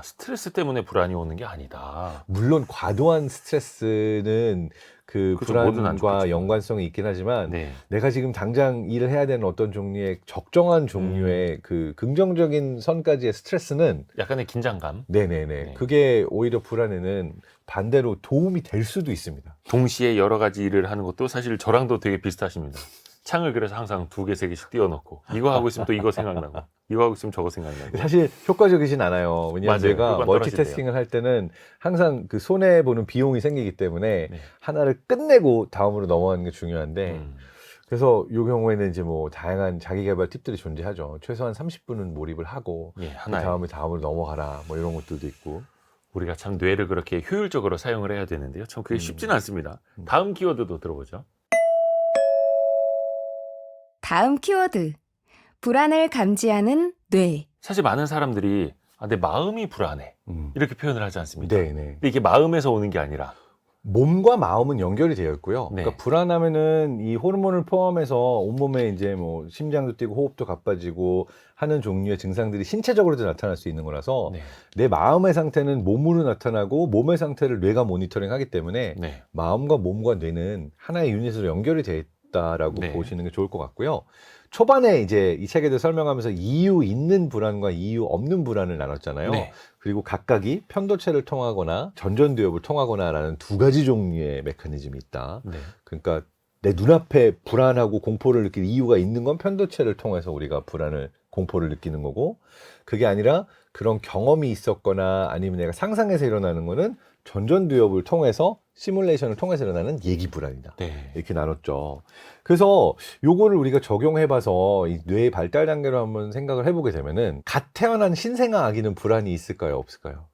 스트레스 때문에 불안이 오는 게 아니다. 물론 과도한 스트레스는 그 그죠, 뭐든 안 불안과 좋겠죠. 연관성이 있긴 하지만 네. 내가 지금 당장 일을 해야 되는 어떤 종류의 적정한 종류의 그 긍정적인 선까지의 스트레스는 약간의 긴장감. 네네네. 네. 그게 오히려 불안에는 반대로 도움이 될 수도 있습니다. 동시에 여러 가지 일을 하는 것도 사실 저랑도 되게 비슷하십니다. 창을 그래서 항상 2개, 3개씩 띄워놓고 이거 하고 있으면 또 이거 생각나고 이거 하고 있으면 저거 생각나고. 사실 효과적이진 않아요. 왜냐하면 맞아요. 내가 효과는 멀티태스킹을 할 때는 항상 그 손해보는 비용이 생기기 때문에 네. 하나를 끝내고 다음으로 넘어가는 게 중요한데 그래서 이 경우에는 이제 뭐 다양한 자기개발 팁들이 존재하죠. 최소한 30분은 몰입을 하고 예, 그 하나에 다음으로 넘어가라 뭐 이런 것들도 있고. 우리가 참 뇌를 그렇게 효율적으로 사용을 해야 되는데요. 참 그게 쉽지는 않습니다. 다음 키워드도 들어보죠. 다음 키워드. 불안을 감지하는 뇌. 사실 많은 사람들이 내 마음이 불안해 이렇게 표현을 하지 않습니까? 네네. 근데 이게 마음에서 오는 게 아니라 몸과 마음은 연결이 되어 있고요. 네. 그러니까 불안하면은 이 호르몬을 포함해서 온몸에 이제 뭐 심장도 뛰고 호흡도 가빠지고 하는 종류의 증상들이 신체적으로도 나타날 수 있는 거라서 네. 내 마음의 상태는 몸으로 나타나고 몸의 상태를 뇌가 모니터링하기 때문에 네. 마음과 몸과 뇌는 하나의 유닛으로 연결이 되어 있다라고 네. 보시는 게 좋을 것 같고요. 초반에 이제 이 책에 대해 설명하면서 이유 있는 불안과 이유 없는 불안을 나눴잖아요. 네. 그리고 각각이 편도체를 통하거나 전전두엽을 통하거나라는 두 가지 종류의 메커니즘이 있다. 네. 그러니까 내 눈앞에 불안하고 공포를 느낄 이유가 있는 건 편도체를 통해서 우리가 공포를 느끼는 거고, 그게 아니라 그런 경험이 있었거나 아니면 내가 상상해서 일어나는 거는 전전두엽을 통해서 시뮬레이션을 통해서 일어나는 예기 불안이다. 네. 이렇게 나눴죠. 그래서 요거를 우리가 적용해봐서 이 뇌의 발달 단계로 한번 생각을 해보게 되면은 갓 태어난 신생아 아기는 불안이 있을까요? 없을까요?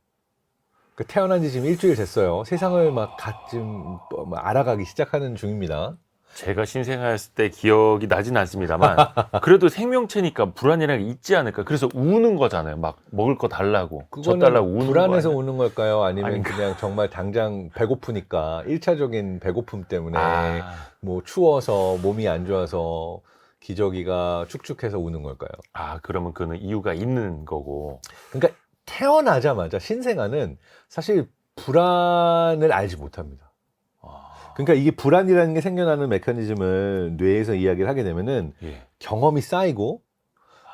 그 태어난 지 지금 일주일 됐어요. 세상을 막 좀 알아가기 시작하는 중입니다. 제가 신생아였을 때 기억이 나진 않습니다만 그래도 생명체니까 불안이라는 게 있지 않을까. 그래서 우는 거잖아요. 막 먹을 거 달라고, 젖 달라고 우는 불안해서 거 아니에요? 우는 걸까요? 아니면 아닌가? 그냥 정말 당장 배고프니까 1차적인 배고픔 때문에 아, 뭐 추워서 몸이 안 좋아서 기저귀가 축축해서 우는 걸까요? 그러면 그는 이유가 있는 거고. 그러니까 태어나자마자 신생아는 사실 불안을 알지 못합니다. 그러니까 이게 불안이라는 게 생겨나는 메커니즘을 뇌에서 이야기를 하게 되면은 예. 경험이 쌓이고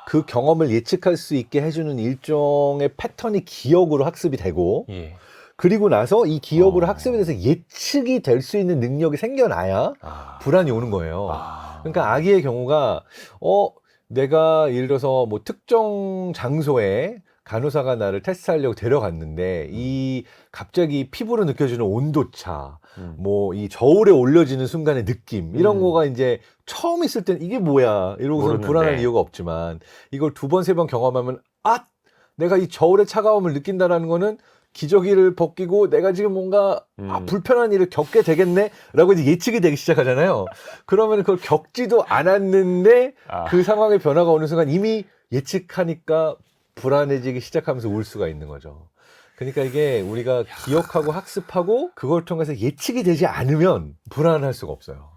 그 경험을 예측할 수 있게 해주는 일종의 패턴이 기억으로 학습이 되고 예. 그리고 나서 이 기억으로 학습이 돼서 예측이 될 수 있는 능력이 생겨나야 불안이 오는 거예요. 그러니까 아기의 경우가 내가 예를 들어서 뭐 특정 장소에 간호사가 나를 테스트하려고 데려갔는데 이 갑자기 피부로 느껴지는 온도차, 뭐 이 저울에 올려지는 순간의 느낌 이런 거가 이제 처음 있을 땐 이게 뭐야 이러고서는 모르는데. 불안할 이유가 없지만 이걸 2번, 3번 경험하면 내가 이 저울의 차가움을 느낀다라는 거는 기저귀를 벗기고 내가 지금 뭔가 불편한 일을 겪게 되겠네? 라고 이제 예측이 되기 시작하잖아요. 그러면 그걸 겪지도 않았는데 그 상황의 변화가 오는 순간 이미 예측하니까 불안해지기 시작하면서 울 수가 있는 거죠. 그러니까 이게 우리가 기억하고 학습하고 그걸 통해서 예측이 되지 않으면 불안할 수가 없어요.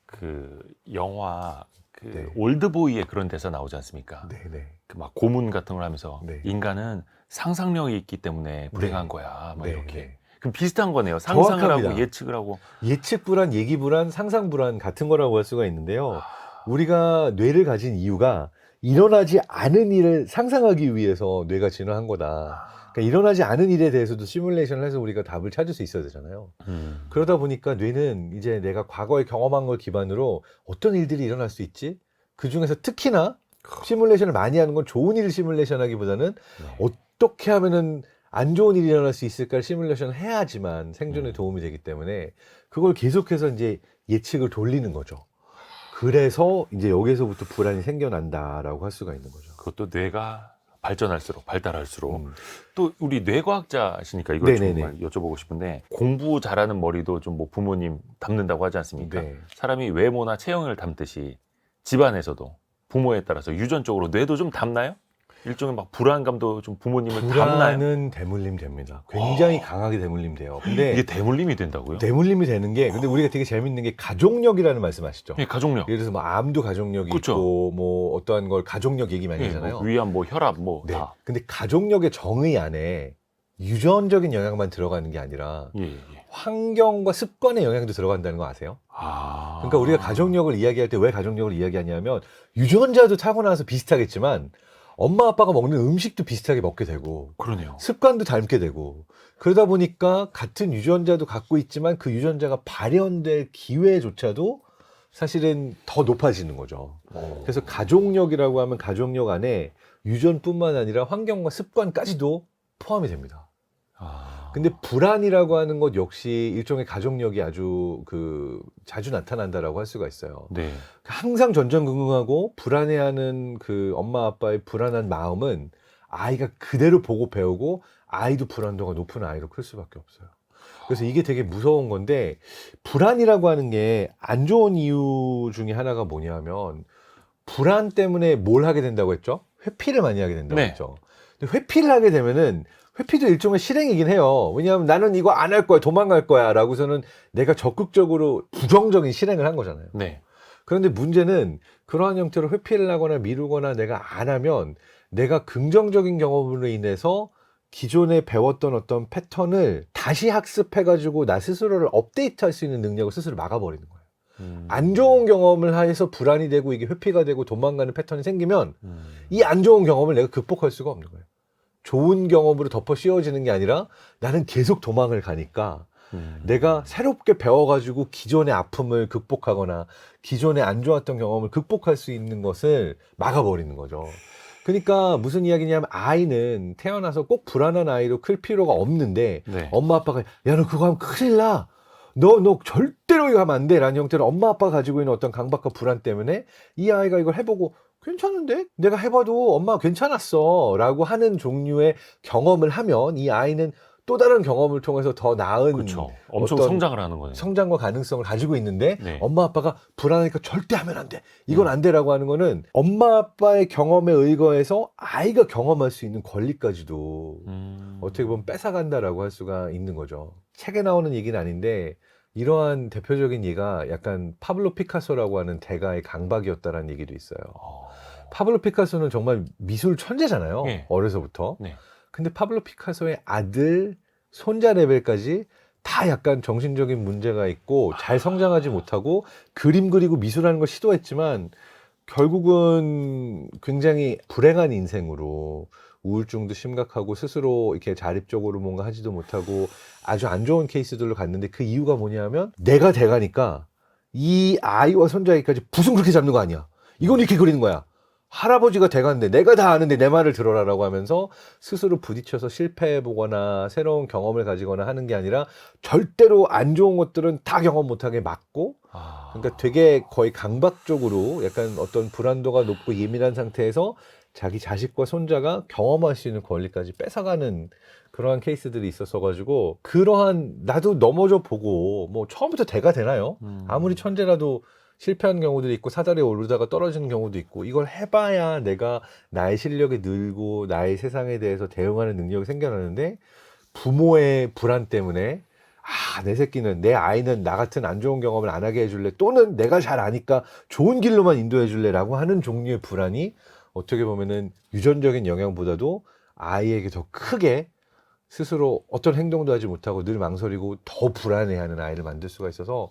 그 영화 그 네. 올드보이에 그런 대사 나오지 않습니까? 네네. 그 막 고문 같은 걸 하면서 네. 인간은 상상력이 있기 때문에 불행한 거야. 막 네, 이렇게. 네. 그럼 비슷한 거네요. 상상을 정확합니다. 하고 예측을 하고. 예측 불안, 얘기 불안, 상상 불안 같은 거라고 할 수가 있는데요. 우리가 뇌를 가진 이유가 일어나지 않은 일을 상상하기 위해서 뇌가 진화한 거다. 그러니까 일어나지 않은 일에 대해서도 시뮬레이션을 해서 우리가 답을 찾을 수 있어야 되잖아요. 그러다 보니까 뇌는 이제 내가 과거에 경험한 걸 기반으로 어떤 일들이 일어날 수 있지? 그 중에서 특히나 시뮬레이션을 많이 하는 건 좋은 일을 시뮬레이션 하기보다는 네. 어떻게 하면은 안 좋은 일이 일어날 수 있을까를 시뮬레이션을 해야지만 생존에 도움이 되기 때문에 그걸 계속해서 이제 예측을 돌리는 거죠. 그래서 이제 여기서부터 불안이 생겨난다라고 할 수가 있는 거죠. 그것도 뇌가 발전할수록 발달할수록 또 우리 뇌과학자시니까 이걸 네네네. 정말 여쭤보고 싶은데 공부 잘하는 머리도 좀 뭐 부모님 닮는다고 하지 않습니까? 네. 사람이 외모나 체형을 닮듯이 집안에서도 부모에 따라서 유전적으로 뇌도 좀 닮나요? 일종의 막 불안감도 좀 부모님을 닮나요? 불안은 대물림 됩니다. 굉장히 강하게 대물림 돼요. 근데 이게 대물림이 된다고요? 대물림이 되는 게 근데 우리가 되게 재밌는 게 가족력이라는 말씀 아시죠? 예, 가족력. 예를 들어서 뭐 암도 가족력이 그쵸. 있고 뭐 어떠한 걸 가족력 얘기 많이 예, 하잖아요. 뭐 위암, 뭐 혈압, 뭐 네. 다. 근데 가족력의 정의 안에 유전적인 영향만 들어가는 게 아니라 예, 예. 환경과 습관의 영향도 들어간다는 거 아세요? 아. 그러니까 우리가 가족력을 이야기할 때 왜 가족력을 이야기하냐면 유전자도 타고나서 비슷하겠지만 엄마 아빠가 먹는 음식도 비슷하게 먹게 되고 그러네요. 습관도 닮게 되고 그러다 보니까 같은 유전자도 갖고 있지만 그 유전자가 발현될 기회조차도 사실은 더 높아지는 거죠. 그래서 가족력이라고 하면 가족력 안에 유전뿐만 아니라 환경과 습관까지도 포함이 됩니다. 근데 불안이라고 하는 것 역시 일종의 가족력이 아주 자주 나타난다라고 할 수가 있어요. 네. 항상 전전긍긍하고 불안해하는 그 엄마 아빠의 불안한 마음은 아이가 그대로 보고 배우고 아이도 불안도가 높은 아이로 클 수밖에 없어요. 그래서 이게 되게 무서운 건데 불안이라고 하는 게 안 좋은 이유 중에 하나가 뭐냐면 불안 때문에 뭘 하게 된다고 했죠? 회피를 많이 하게 된다고 네. 했죠. 근데 회피를 하게 되면은 회피도 일종의 실행이긴 해요. 왜냐하면 나는 이거 안 할 거야, 도망갈 거야 라고서는 내가 적극적으로 부정적인 실행을 한 거잖아요. 네. 그런데 문제는 그러한 형태로 회피를 하거나 미루거나 내가 안 하면 내가 긍정적인 경험으로 인해서 기존에 배웠던 어떤 패턴을 다시 학습해가지고 나 스스로를 업데이트할 수 있는 능력을 스스로 막아버리는 거예요. 안 좋은 경험을 해서 불안이 되고 이게 회피가 되고 도망가는 패턴이 생기면 이 안 좋은 경험을 내가 극복할 수가 없는 거예요. 좋은 경험으로 덮어 씌워지는 게 아니라 나는 계속 도망을 가니까 내가 새롭게 배워가지고 기존의 아픔을 극복하거나 기존에 안 좋았던 경험을 극복할 수 있는 것을 막아버리는 거죠. 그러니까 무슨 이야기냐면 아이는 태어나서 꼭 불안한 아이로 클 필요가 없는데 네. 엄마 아빠가 야 너 그거 하면 큰일 나. 너 절대로 이거 하면 안 돼. 라는 형태로 엄마 아빠가 가지고 있는 어떤 강박과 불안 때문에 이 아이가 이걸 해보고 괜찮은데? 내가 해봐도 엄마 괜찮았어. 라고 하는 종류의 경험을 하면 이 아이는 또 다른 경험을 통해서 더 나은 그렇죠. 엄청 어떤 성장을 하는 거예요. 성장과 가능성을 가지고 있는데 네. 엄마 아빠가 불안하니까 절대 하면 안 돼. 이건 안 돼라고 하는 거는 엄마 아빠의 경험에 의거해서 아이가 경험할 수 있는 권리까지도 어떻게 보면 뺏어간다라고 할 수가 있는 거죠. 책에 나오는 얘기는 아닌데 이러한 대표적인 예가 약간 파블로 피카소라고 하는 대가의 강박이었다라는 얘기도 있어요. 파블로 피카소는 정말 미술 천재잖아요. 네. 어려서부터. 네. 근데 파블로 피카소의 아들, 손자 레벨까지 다 약간 정신적인 문제가 있고 잘 성장하지 못하고 그림 그리고 미술하는 걸 시도했지만 결국은 굉장히 불행한 인생으로 우울증도 심각하고 스스로 이렇게 자립적으로 뭔가 하지도 못하고 아주 안 좋은 케이스들로 갔는데 그 이유가 뭐냐면 내가 대가니까 이 아이와 손자에게까지 붓은 그렇게 잡는 거 아니야. 이건 이렇게 그리는 거야. 할아버지가 대가인데 내가 다 아는데 내 말을 들어라라고 하면서 스스로 부딪혀서 실패해보거나 새로운 경험을 가지거나 하는 게 아니라 절대로 안 좋은 것들은 다 경험 못하게 막고 그러니까 되게 거의 강박적으로 약간 어떤 불안도가 높고 예민한 상태에서 자기 자식과 손자가 경험할 수 있는 권리까지 뺏어가는 그러한 케이스들이 있었어가지고 그러한 나도 넘어져 보고 뭐 처음부터 대가 되나요? 아무리 천재라도 실패한 경우들이 있고 사다리에 오르다가 떨어지는 경우도 있고 이걸 해봐야 내가 나의 실력이 늘고 나의 세상에 대해서 대응하는 능력이 생겨나는데 부모의 불안 때문에 내 새끼는 내 아이는 나 같은 안 좋은 경험을 안 하게 해줄래 또는 내가 잘 아니까 좋은 길로만 인도해 줄래 라고 하는 종류의 불안이 어떻게 보면은 유전적인 영향보다도 아이에게 더 크게 스스로 어떤 행동도 하지 못하고 늘 망설이고 더 불안해하는 아이를 만들 수가 있어서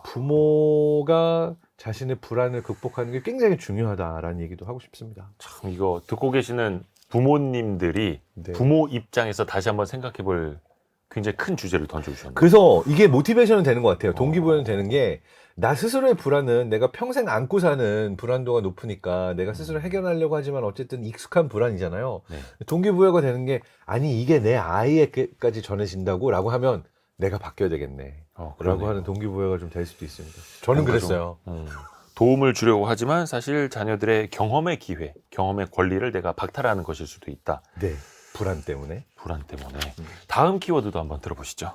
부모가 자신의 불안을 극복하는 게 굉장히 중요하다라는 얘기도 하고 싶습니다. 참 이거 듣고 계시는 부모님들이 네. 부모 입장에서 다시 한번 생각해 볼 굉장히 큰 주제를 던져주셨네요. 그래서 이게 모티베이션은 되는 것 같아요. 동기부여는 되는 게 나 스스로의 불안은 내가 평생 안고 사는 불안도가 높으니까 내가 스스로 해결하려고 하지만 어쨌든 익숙한 불안이잖아요. 네. 동기부여가 되는 게 아니 이게 내 아이에게까지 전해진다고 라고 하면 내가 바뀌어야 되겠네 라고 하는 동기부여가 좀 될 수도 있습니다. 저는 뭔가 그랬어요. 도움을 주려고 하지만 사실 자녀들의 경험의 기회, 경험의 권리를 내가 박탈하는 것일 수도 있다. 네, 불안 때문에. 불안 때문에. 다음 키워드도 한번 들어보시죠.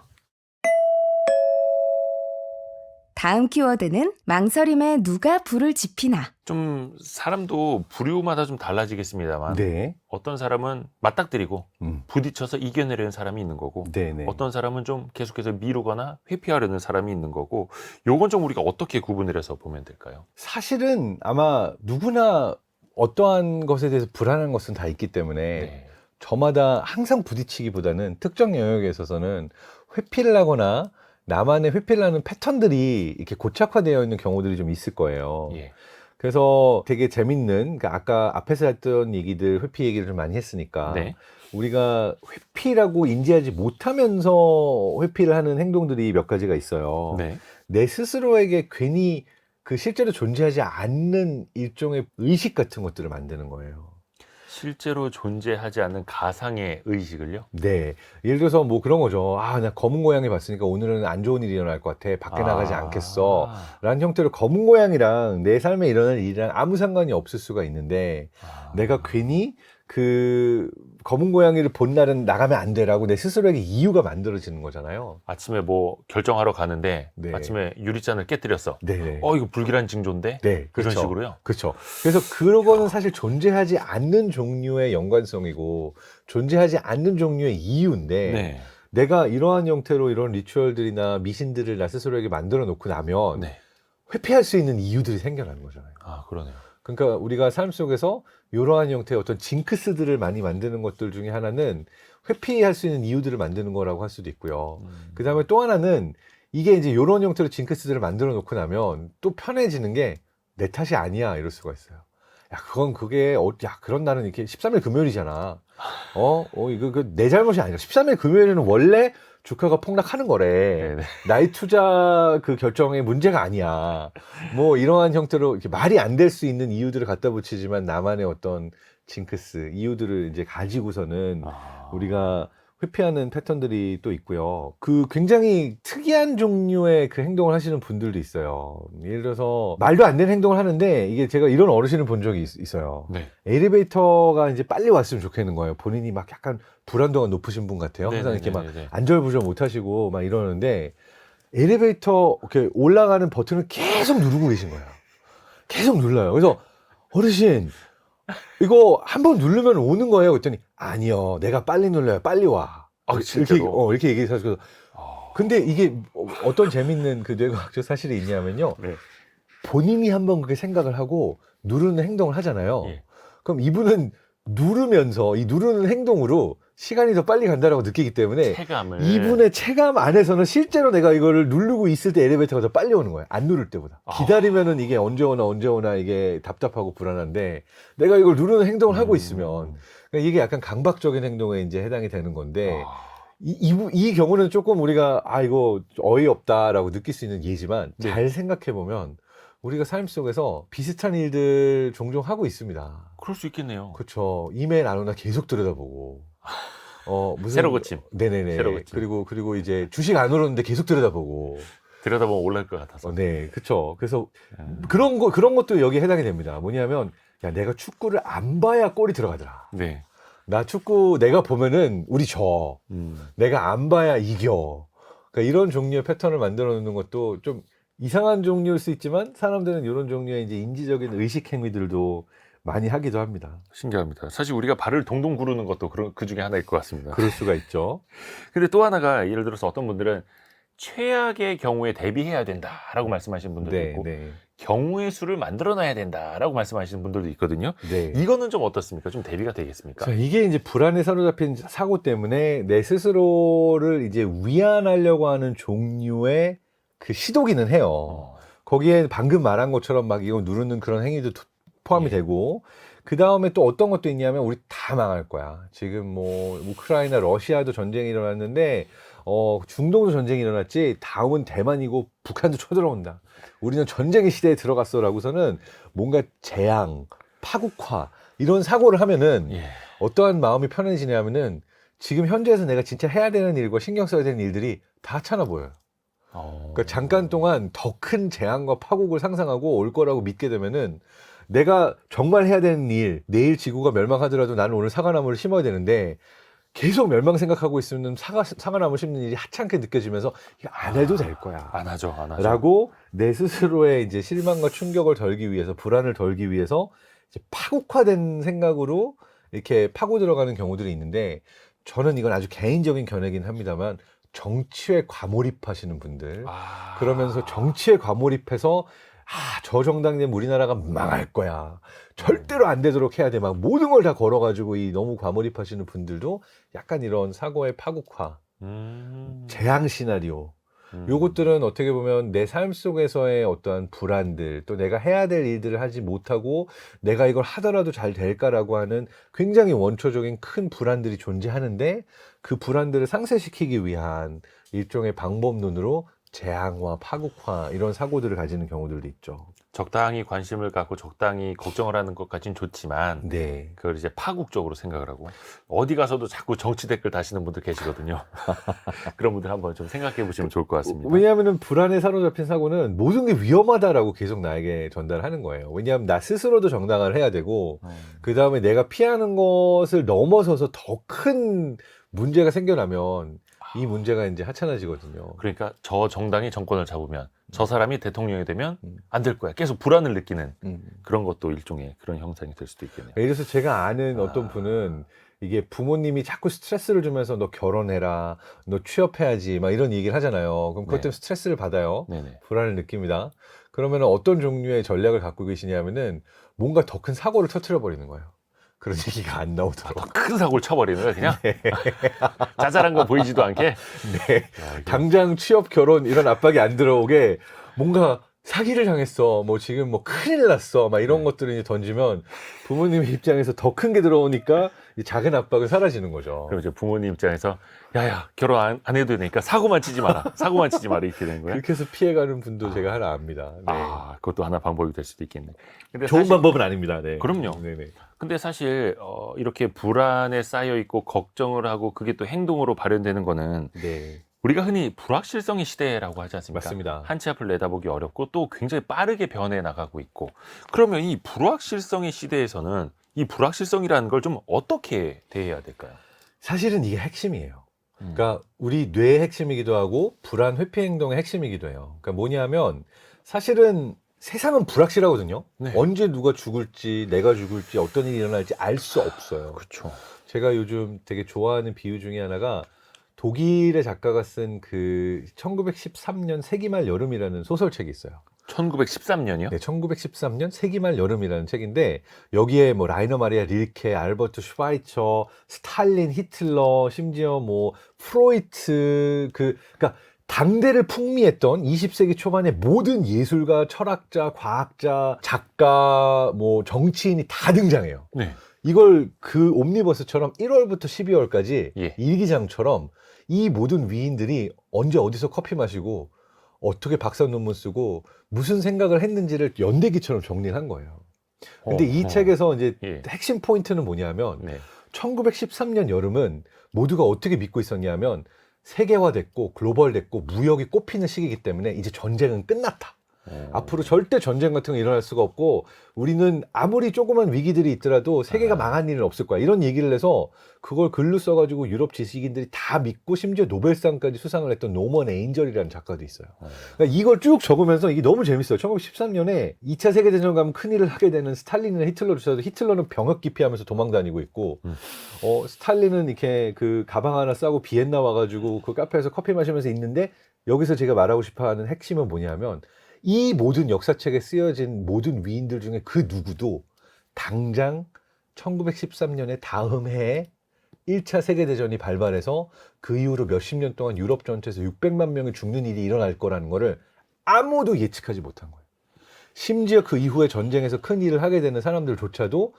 다음 키워드는 망설임에 누가 불을 지피나. 좀 사람도 부류마다 좀 달라지겠습니다만 네. 어떤 사람은 맞닥뜨리고 음. 부딪혀서 이겨내려는 사람이 있는 거고 네네. 어떤 사람은 좀 계속해서 미루거나 회피하려는 사람이 있는 거고 요건 좀 우리가 어떻게 구분을 해서 보면 될까요? 사실은 아마 누구나 어떠한 것에 대해서 불안한 것은 다 있기 때문에 네. 저마다 항상 부딪히기보다는 특정 영역에 있어서는 회피를 하거나 나만의 회피를 하는 패턴들이 이렇게 고착화되어 있는 경우들이 좀 있을 거예요. 예. 그래서 되게 재밌는, 그러니까 아까 앞에서 했던 얘기들, 회피 얘기를 좀 많이 했으니까 네. 우리가 회피라고 인지하지 못하면서 회피를 하는 행동들이 몇 가지가 있어요. 네. 내 스스로에게 괜히 그 실제로 존재하지 않는 일종의 의식 같은 것들을 만드는 거예요. 실제로 존재하지 않는 가상의 의식을요? 네. 예를 들어서 뭐 그런 거죠. 나 검은 고양이 봤으니까 오늘은 안 좋은 일이 일어날 것 같아. 밖에 나가지 않겠어. 라는 형태로 검은 고양이랑 내 삶에 일어날 일이랑 아무 상관이 없을 수가 있는데 내가 괜히 그 검은 고양이를 본 날은 나가면 안 돼라고 내 스스로에게 이유가 만들어지는 거잖아요. 아침에 뭐 결정하러 가는데 네. 아침에 유리잔을 깨뜨렸어. 네네. 이거 불길한 징조인데? 네. 그런 그렇죠. 식으로요? 그렇죠. 그래서 그거는 사실 존재하지 않는 종류의 연관성이고 존재하지 않는 종류의 이유인데 네. 내가 이러한 형태로 이런 리추얼들이나 미신들을 나 스스로에게 만들어 놓고 나면 네. 회피할 수 있는 이유들이 생겨나는 거잖아요. 그러네요. 그러니까 우리가 삶 속에서 이러한 형태의 어떤 징크스들을 많이 만드는 것들 중에 하나는 회피할 수 있는 이유들을 만드는 거라고 할 수도 있고요. 그 다음에 또 하나는 이게 이제 이런 형태로 징크스들을 만들어 놓고 나면 또 편해지는 게 내 탓이 아니야 이럴 수가 있어요. 그런 날은 이렇게 13일 금요일이잖아. 이거 내 잘못이 아니라 13일 금요일에는 원래 주가가 폭락하는 거래. 네네. 나의 투자 그 결정의 문제가 아니야. 뭐 이러한 형태로 이렇게 말이 안 될 수 있는 이유들을 갖다 붙이지만 나만의 어떤 징크스, 이유들을 이제 가지고서는 우리가 회피하는 패턴들이 또 있고요. 그 굉장히 특이한 종류의 그 행동을 하시는 분들도 있어요. 예를 들어서 말도 안 되는 행동을 하는데 이게 제가 이런 어르신을 본 적이 있어요. 네. 엘리베이터가 이제 빨리 왔으면 좋겠는 거예요. 본인이 막 약간 불안도가 높으신 분 같아요. 항상 이렇게 막 네네네네. 안절부절 못 하시고 막 이러는데 엘리베이터 이렇게 올라가는 버튼을 계속 누르고 계신 거예요. 계속 눌러요. 그래서 어르신 이거 한번 누르면 오는 거예요. 그랬더니 아니요. 내가 빨리 눌러요. 빨리 와. 실제로? 이렇게 얘기해서 근데 이게 어떤 재밌는 그 뇌과학적 사실이 있냐면요. 네. 본인이 한번 그렇게 생각을 하고 누르는 행동을 하잖아요. 예. 그럼 이분은 누르면서 이 누르는 행동으로 시간이 더 빨리 간다라고 느끼기 때문에 체감을. 이분의 체감 안에서는 실제로 내가 이거를 누르고 있을 때 엘리베이터가 더 빨리 오는 거예요. 안 누를 때보다. 기다리면은 이게 언제 오나 이게 답답하고 불안한데 내가 이걸 누르는 행동을 하고 있으면 그러니까 이게 약간 강박적인 행동에 이제 해당이 되는 건데 이 경우는 조금 우리가 이거 어이없다라고 느낄 수 있는 예지만 네. 잘 생각해 보면 우리가 삶 속에서 비슷한 일들 종종 하고 있습니다. 그럴 수 있겠네요. 그렇죠. 이메일 안 오나 계속 들여다보고. 무슨 새로 고침. 네네네. 새로 고침. 그리고 이제 주식 안 오르는데 계속 들여다보고. 들여다보면 올라갈 것 같아서. 네, 그렇죠. 그래서 음. 그런 것도 여기에 해당이 됩니다. 뭐냐면 야, 내가 축구를 안 봐야 골이 들어가더라. 네. 나 축구 내가 보면은 우리 져. 내가 안 봐야 이겨. 그러니까 이런 종류의 패턴을 만들어 놓는 것도 좀 이상한 종류일 수 있지만 사람들은 이런 종류의 이제 인지적인 의식 행위들도 많이 하기도 합니다. 신기합니다. 사실 우리가 발을 동동 구르는 것도 그 중에 하나일 것 같습니다. 그럴 수가 있죠. 근데 또 하나가 예를 들어서 어떤 분들은 최악의 경우에 대비해야 된다라고 말씀하시는 분들도 네, 있고 네, 경우의 수를 만들어 놔야 된다라고 말씀하시는 분들도 있거든요. 네. 이거는 좀 어떻습니까? 좀 대비가 되겠습니까? 자, 이게 이제 불안에 사로잡힌 사고 때문에 내 스스로를 이제 위안하려고 하는 종류의 그 시도기는 해요. 거기에 방금 말한 것처럼 막 이거 누르는 그런 행위도 포함이 예. 되고, 그 다음에 또 어떤 것도 있냐면 우리 다 망할 거야. 지금 뭐 우크라이나, 러시아도 전쟁이 일어났는데 중동도 전쟁이 일어났지, 다음은 대만이고 북한도 쳐들어온다. 우리는 전쟁의 시대에 들어갔어라고서는 뭔가 재앙, 파국화 이런 사고를 하면은 예. 어떠한 마음이 편해지냐면은 지금 현재에서 내가 진짜 해야 되는 일과 신경 써야 되는 일들이 다 하찮아 보여요. 그러니까 잠깐 동안 더 큰 재앙과 파국을 상상하고 올 거라고 믿게 되면은 내가 정말 해야 되는 일, 내일 지구가 멸망하더라도 나는 오늘 사과나무를 심어야 되는데 계속 멸망 생각하고 있으면 사과나무 심는 일이 하찮게 느껴지면서 이거 안 해도 될 거야. 안 하죠. 라고 내 스스로의 이제 실망과 충격을 덜기 위해서, 불안을 덜기 위해서 이제 파국화된 생각으로 이렇게 파고 들어가는 경우들이 있는데, 저는 이건 아주 개인적인 견해긴 합니다만 정치에 과몰입하시는 분들, 그러면서 정치에 과몰입해서 저 정당 되면 우리나라가 망할 거야, 절대로 안 되도록 해야 돼, 막 모든 걸 다 걸어가지고 이 너무 과몰입하시는 분들도 약간 이런 사고의 파국화, 재앙 시나리오, 요것들은 어떻게 보면 내 삶 속에서의 어떠한 불안들, 또 내가 해야 될 일들을 하지 못하고 내가 이걸 하더라도 잘 될까라고 하는 굉장히 원초적인 큰 불안들이 존재하는데, 그 불안들을 상쇄시키기 위한 일종의 방법론으로 재앙화, 파국화 이런 사고들을 가지는 경우들도 있죠. 적당히 관심을 갖고 적당히 걱정을 하는 것까지는 좋지만 네. 그걸 이제 파국적으로 생각을 하고 어디 가서도 자꾸 정치 댓글 다시는 분들 계시거든요. 그런 분들 한번 좀 생각해 보시면 좋을 것 같습니다. 왜냐하면 불안에 사로잡힌 사고는 모든 게 위험하다라고 계속 나에게 전달하는 거예요. 왜냐하면 나 스스로도 정당화를 해야 되고, 그 다음에 내가 피하는 것을 넘어서서 더 큰 문제가 생겨나면 이 문제가 이제 하찮아지거든요. 그러니까 저 정당이 정권을 잡으면 저 사람이 대통령이 되면 안 될 거야. 계속 불안을 느끼는 그런 것도 일종의 그런 형상이 될 수도 있겠네요. 예를 들어서 제가 아는 어떤 분은 이게 부모님이 자꾸 스트레스를 주면서 너 결혼해라, 너 취업해야지 막 이런 얘기를 하잖아요. 그럼 그것 때문에 스트레스를 받아요. 네네. 불안을 느낍니다. 그러면 어떤 종류의 전략을 갖고 계시냐면은 뭔가 더 큰 사고를 터뜨려 버리는 거예요. 그런 얘기가 안 나오도록. 더 큰 사고를 쳐버리는 거야 그냥. 자잘한 거 보이지도 않게. 네. 당장 취업, 결혼 이런 압박이 안 들어오게 뭔가 사기를 당했어, 뭐 지금 뭐 큰일 났어, 막 이런 것들을 이제 던지면 부모님의 입장에서 더 큰 게 들어오니까 이 작은 압박은 사라지는 거죠. 그럼 이제 부모님 입장에서 야야 결혼 안 해도 되니까 사고만 치지 마라. 사고만 치지 마라 이렇게 되는 거예요. 그렇게 해서 피해가는 분도 제가 하나 압니다. 네. 그것도 하나 방법이 될 수도 있겠네. 근데 좋은 사실, 방법은 아닙니다. 네. 그럼요. 네네. 근데 사실 이렇게 불안에 쌓여 있고 걱정을 하고 그게 또 행동으로 발현되는 거는 네. 우리가 흔히 불확실성의 시대라고 하지 않습니까? 맞습니다. 한 치 앞을 내다보기 어렵고 또 굉장히 빠르게 변해 나가고 있고, 그러면 이 불확실성의 시대에서는 이 불확실성이라는 걸 좀 어떻게 대해야 될까요? 사실은 이게 핵심이에요. 그러니까 우리 뇌의 핵심이기도 하고 불안 회피 행동의 핵심이기도 해요. 그러니까 뭐냐면 사실은 세상은 불확실하거든요. 네. 언제 누가 죽을지, 내가 죽을지, 어떤 일이 일어날지 알 수 없어요. 그렇죠. 제가 요즘 되게 좋아하는 비유 중에 하나가 독일의 작가가 쓴 그 1913년 세기말 여름이라는 소설책이 있어요. 1913년이요? 네, 1913년 세기말 여름이라는 책인데, 여기에 뭐 라이너 마리아 릴케, 알버트 슈바이처, 스탈린, 히틀러, 심지어 뭐 프로이트, 그러니까 당대를 풍미했던 20세기 초반의 모든 예술가, 철학자, 과학자, 작가, 뭐 정치인이 다 등장해요. 네. 이걸 그 옴니버스처럼 1월부터 12월까지 예. 일기장처럼 이 모든 위인들이 언제 어디서 커피 마시고 어떻게 박사 논문 쓰고 무슨 생각을 했는지를 연대기처럼 정리를 한 거예요. 근데 이 책에서 이제 핵심 포인트는 뭐냐면 1913년 여름은 모두가 어떻게 믿고 있었냐면 세계화됐고 글로벌됐고 무역이 꽃피는 시기이기 때문에 이제 전쟁은 끝났다. 앞으로 절대 전쟁 같은 거 일어날 수가 없고 우리는 아무리 조그만 위기들이 있더라도 세계가 망한 일은 없을 거야. 이런 얘기를 해서 그걸 글로 써가지고 유럽 지식인들이 다 믿고 심지어 노벨상까지 수상을 했던 노먼 에인절이라는 작가도 있어요. 그러니까 이걸 쭉 적으면서 이게 너무 재밌어요. 1913년에 2차 세계대전 가면 큰일을 하게 되는 스탈린이나 히틀러조차도 히틀러는 병역 기피하면서 도망 다니고 있고 스탈린은 이렇게 그 가방 하나 싸고 비엔나 와가지고 그 카페에서 커피 마시면서 있는데 여기서 제가 말하고 싶어하는 핵심은 뭐냐면 이 모든 역사책에 쓰여진 모든 위인들 중에 그 누구도 당장 1913년에 다음 해에 1차 세계대전이 발발해서 그 이후로 몇십 년 동안 유럽 전체에서 600만 명이 죽는 일이 일어날 거라는 거를 아무도 예측하지 못한 거예요. 심지어 그 이후에 전쟁에서 큰 일을 하게 되는 사람들조차도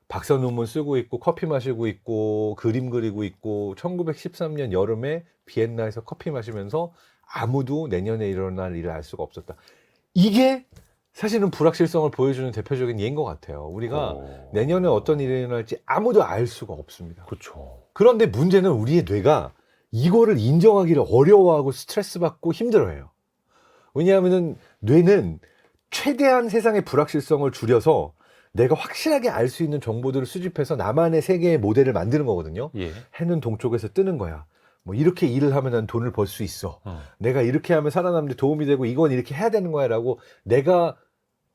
박사 논문 쓰고 있고 커피 마시고 있고 그림 그리고 있고 1913년 여름에 비엔나에서 커피 마시면서 아무도 내년에 일어날 일을 알 수가 없었다. 이게 사실은 불확실성을 보여주는 대표적인 예인 것 같아요. 우리가 내년에 어떤 일이 일어날지 아무도 알 수가 없습니다. 그렇죠. 그런데 문제는 우리의 뇌가 이거를 인정하기를 어려워하고 스트레스 받고 힘들어해요. 왜냐하면 뇌는 최대한 세상의 불확실성을 줄여서 내가 확실하게 알 수 있는 정보들을 수집해서 나만의 세계의 모델을 만드는 거거든요. 예. 해는 동쪽에서 뜨는 거야. 뭐 이렇게 일을 하면 난 돈을 벌 수 있어. 내가 이렇게 하면 살아남는 데 도움이 되고 이건 이렇게 해야 되는 거야 라고 내가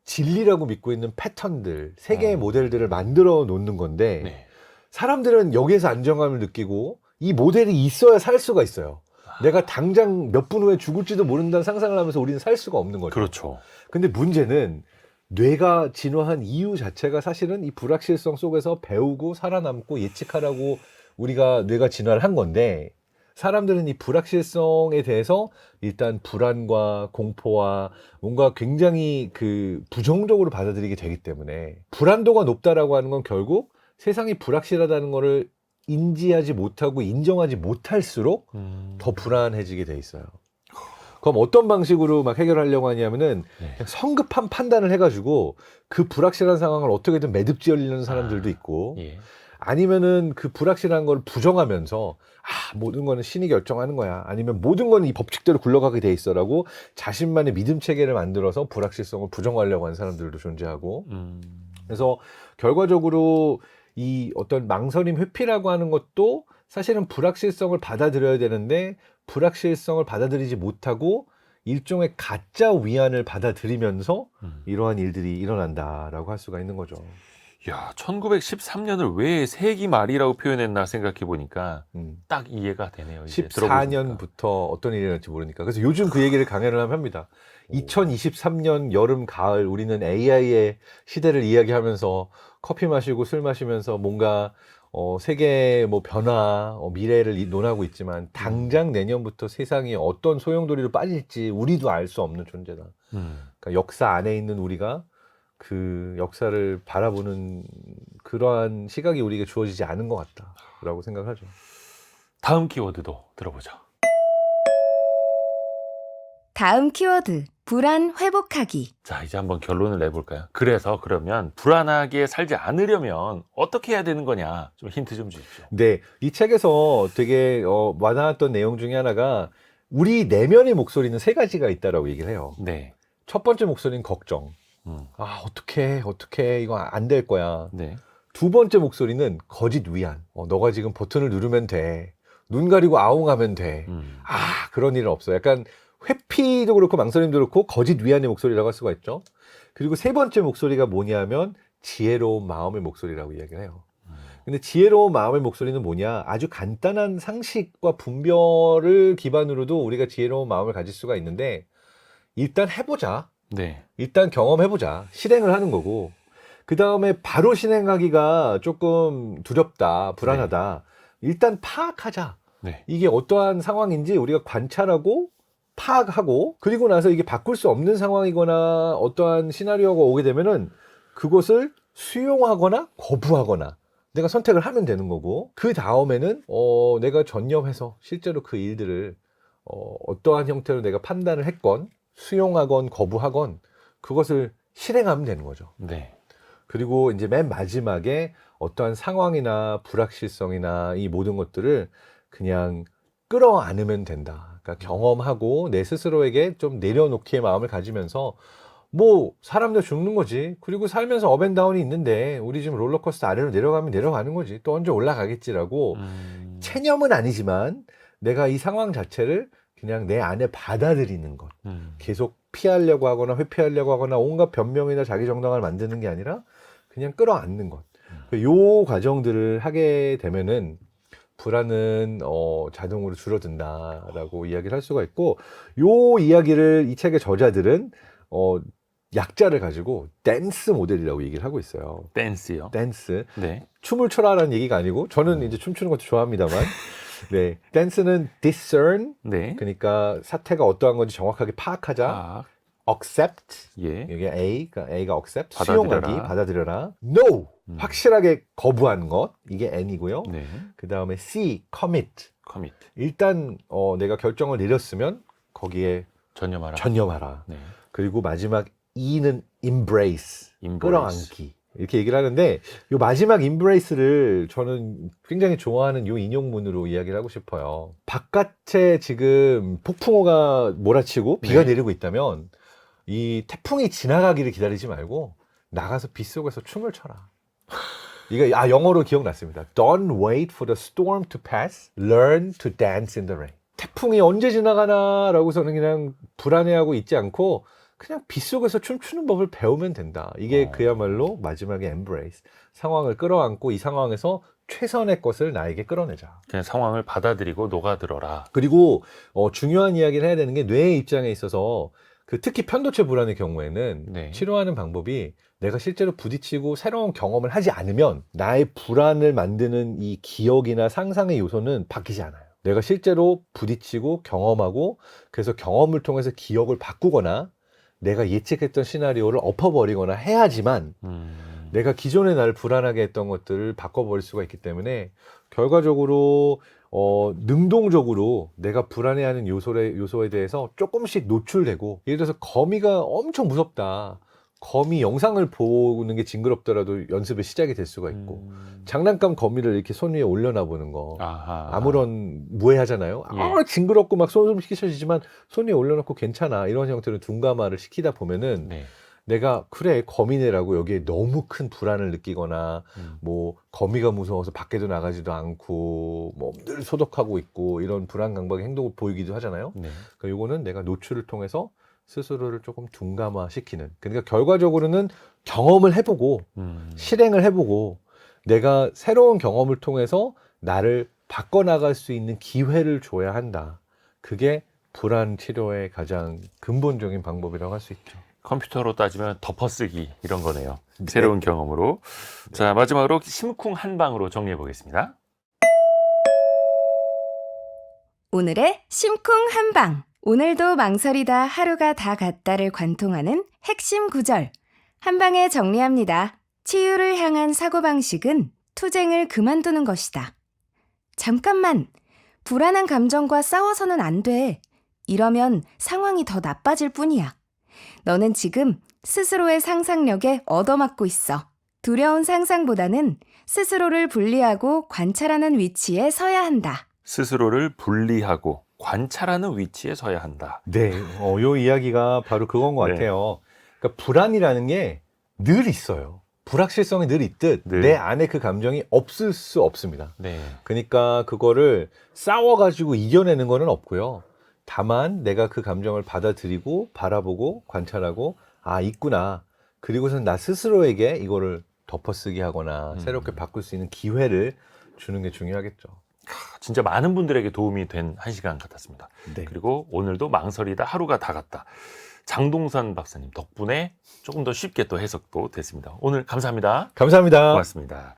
진리라고 믿고 있는 패턴들, 세계의 모델들을 만들어 놓는 건데 네. 사람들은 여기에서 안정감을 느끼고 이 모델이 있어야 살 수가 있어요. 내가 당장 몇 분 후에 죽을지도 모른다는 상상을 하면서 우리는 살 수가 없는 거죠. 그렇죠. 근데 문제는 뇌가 진화한 이유 자체가 사실은 이 불확실성 속에서 배우고 살아남고 예측하라고 우리가 뇌가 진화를 한 건데 사람들은 이 불확실성에 대해서 일단 불안과 공포와 뭔가 굉장히 그 부정적으로 받아들이게 되기 때문에 불안도가 높다라고 하는 건 결국 세상이 불확실하다는 거를 인지하지 못하고 인정하지 못할수록 더 불안해지게 돼 있어요. 그럼 어떤 방식으로 막 해결하려고 하냐면은 네. 그냥 성급한 판단을 해가지고 그 불확실한 상황을 어떻게든 매듭지으려는 사람들도 있고 예. 아니면은 그 불확실한 걸 부정하면서 모든 거는 신이 결정하는 거야. 아니면 모든 건 이 법칙대로 굴러가게 돼 있어라고 자신만의 믿음 체계를 만들어서 불확실성을 부정하려고 하는 사람들도 존재하고 그래서 결과적으로 이 어떤 망설임 회피라고 하는 것도 사실은 불확실성을 받아들여야 되는데 불확실성을 받아들이지 못하고 일종의 가짜 위안을 받아들이면서 이러한 일들이 일어난다라고 할 수가 있는 거죠. 야, 1913년을 왜 세기 말이라고 표현했나 생각해 보니까 딱 이해가 되네요. 이제 들어보니까. 14년부터 어떤 일이 일어날지 모르니까. 그래서 요즘 그 얘기를 강연을 하면 합니다. 2023년 여름, 가을 우리는 AI의 시대를 이야기하면서 커피 마시고 술 마시면서 뭔가 세계의 뭐 변화, 미래를 논하고 있지만 당장 내년부터 세상이 어떤 소용돌이로 빠질지 우리도 알 수 없는 존재다. 그러니까 역사 안에 있는 우리가 그 역사를 바라보는 그러한 시각이 우리에게 주어지지 않은 것 같다라고 생각하죠. 다음 키워드도 들어보죠. 다음 키워드, 불안 회복하기. 자, 이제 한번 결론을 내볼까요? 그래서 그러면 불안하게 살지 않으려면 어떻게 해야 되는 거냐? 좀 힌트 좀 주십시오. 네, 이 책에서 되게 와닿았던 내용 중에 하나가 우리 내면의 목소리는 세 가지가 있다라고 얘기를 해요. 네. 첫 번째 목소리는 걱정. 어떻게 이거 안 될 거야. 네. 두 번째 목소리는 거짓 위안. 너가 지금 버튼을 누르면 돼. 눈 가리고 아웅하면 돼. 그런 일은 없어. 약간 회피도 그렇고 망설임도 그렇고 거짓 위안의 목소리라고 할 수가 있죠. 그리고 세 번째 목소리가 뭐냐면 지혜로운 마음의 목소리라고 이야기를 해요. 근데 지혜로운 마음의 목소리는 뭐냐? 아주 간단한 상식과 분별을 기반으로도 우리가 지혜로운 마음을 가질 수가 있는데 일단 해보자. 네. 일단 경험해보자. 실행을 하는 거고 그 다음에 바로 실행하기가 조금 두렵다, 불안하다. 일단 파악하자. 네. 이게 어떠한 상황인지 우리가 관찰하고 파악하고 그리고 나서 이게 바꿀 수 없는 상황이거나 어떠한 시나리오가 오게 되면은 그것을 수용하거나 거부하거나 내가 선택을 하면 되는 거고 그 다음에는 내가 전념해서 실제로 그 일들을 어떠한 형태로 내가 판단을 했건 수용하건 거부하건 그것을 실행하면 되는 거죠. 네. 그리고 이제 맨 마지막에 어떠한 상황이나 불확실성이나 이 모든 것들을 그냥 끌어안으면 된다. 그러니까 경험하고 내 스스로에게 좀 내려놓기의 마음을 가지면서 뭐 사람도 죽는 거지. 그리고 살면서 업앤다운이 있는데 우리 지금 롤러코스터 아래로 내려가면 내려가는 거지. 또 언제 올라가겠지라고 체념은 아니지만 내가 이 상황 자체를 그냥 내 안에 받아들이는 것. 계속 피하려고 하거나 회피하려고 하거나 온갖 변명이나 자기 정당을 만드는 게 아니라 그냥 끌어안는 것. 요 과정들을 하게 되면은 불안은 자동으로 줄어든다라고 이야기를 할 수가 있고, 요 이야기를 이 책의 저자들은 약자를 가지고 댄스 모델이라고 얘기를 하고 있어요. 댄스요. 댄스. 네. 춤을 춰라라는 얘기가 아니고, 저는 이제 춤추는 것도 좋아합니다만, 네. 댄스는 discern. 네. 그러니까 사태가 어떠한 건지 정확하게 파악하자. 아, accept. 예. 이게 A가 accept. 받아들여라. 수용하기, 받아들여라. no. 확실하게 거부하는 것. 이게 N이고요. 네. 그 다음에 C, commit. 커밋. 일단 내가 결정을 내렸으면 거기에 전념하라. 전념하라. 네. 그리고 마지막 E는 embrace, Embrace. 끌어안기. 이렇게 얘기를 하는데, 요 마지막 embrace를 저는 굉장히 좋아하는 요 인용문으로 이야기를 하고 싶어요. 바깥에 지금 폭풍우가 몰아치고 비가 네. 내리고 있다면 이 태풍이 지나가기를 기다리지 말고 나가서 빗속에서 춤을 춰라. 이거 영어로 기억났습니다. Don't wait for the storm to pass. Learn to dance in the rain. 태풍이 언제 지나가나라고서는 그냥 불안해하고 있지 않고 그냥 빗속에서 춤추는 법을 배우면 된다. 이게 그야말로 마지막에 embrace. 상황을 끌어안고 이 상황에서 최선의 것을 나에게 끌어내자. 그냥 상황을 받아들이고 녹아들어라. 그리고 중요한 이야기를 해야 되는 게 뇌의 입장에 있어서 특히 편도체 불안의 경우에는 네. 치료하는 방법이 내가 실제로 부딪히고 새로운 경험을 하지 않으면 나의 불안을 만드는 이 기억이나 상상의 요소는 바뀌지 않아요. 내가 실제로 부딪히고 경험하고 그래서 경험을 통해서 기억을 바꾸거나 내가 예측했던 시나리오를 엎어버리거나 해야지만 내가 기존에 나를 불안하게 했던 것들을 바꿔버릴 수가 있기 때문에 결과적으로 능동적으로 내가 불안해하는 요소에 대해서 조금씩 노출되고, 예를 들어서 거미가 엄청 무섭다. 거미 영상을 보는 게 징그럽더라도 연습의 시작이 될 수가 있고, 장난감 거미를 이렇게 손 위에 올려놔 보는 거 아하. 아무런 무해하잖아요. 예. 징그럽고 막 손 시키셔지지만 손 위에 올려놓고 괜찮아, 이런 형태로 둔감화를 시키다 보면은 네. 내가 그래 거미네라고 여기에 너무 큰 불안을 느끼거나 뭐 거미가 무서워서 밖에도 나가지도 않고 뭐 늘 소독하고 있고 이런 불안 강박의 행동을 보이기도 하잖아요. 네. 그러니까 요거는 내가 노출을 통해서 스스로를 조금 둔감화시키는, 그러니까 결과적으로는 경험을 해보고 실행을 해보고 내가 새로운 경험을 통해서 나를 바꿔나갈 수 있는 기회를 줘야 한다. 그게 불안 치료의 가장 근본적인 방법이라고 할 수 있죠. 컴퓨터로 따지면 덮어쓰기 이런 거네요. 새로운 경험으로. 자, 마지막으로 심쿵 한방으로 정리해 보겠습니다. 오늘의 심쿵 한방. 오늘도 망설이다 하루가 다 갔다를 관통하는 핵심 구절. 한방에 정리합니다. 치유를 향한 사고방식은 투쟁을 그만두는 것이다. 잠깐만, 불안한 감정과 싸워서는 안 돼. 이러면 상황이 더 나빠질 뿐이야. 너는 지금 스스로의 상상력에 얻어맞고 있어. 두려운 상상보다는 스스로를 분리하고 관찰하는 위치에 서야 한다. 스스로를 분리하고 관찰하는 위치에 서야 한다. 네, 요 이야기가 바로 그건 것 네. 같아요. 그러니까 불안이라는 게 늘 있어요. 불확실성이 늘 있듯 네. 내 안에 그 감정이 없을 수 없습니다. 네. 그러니까 그거를 싸워가지고 이겨내는 거는 없고요. 다만 내가 그 감정을 받아들이고 바라보고 관찰하고 있구나. 그리고선 나 스스로에게 이거를 덮어쓰기 하거나 새롭게 바꿀 수 있는 기회를 주는 게 중요하겠죠. 진짜 많은 분들에게 도움이 된 한 시간 같았습니다. 네. 그리고 오늘도 망설이다 하루가 다 갔다. 장동산 박사님 덕분에 조금 더 쉽게 또 해석도 됐습니다. 오늘 감사합니다. 감사합니다. 고맙습니다.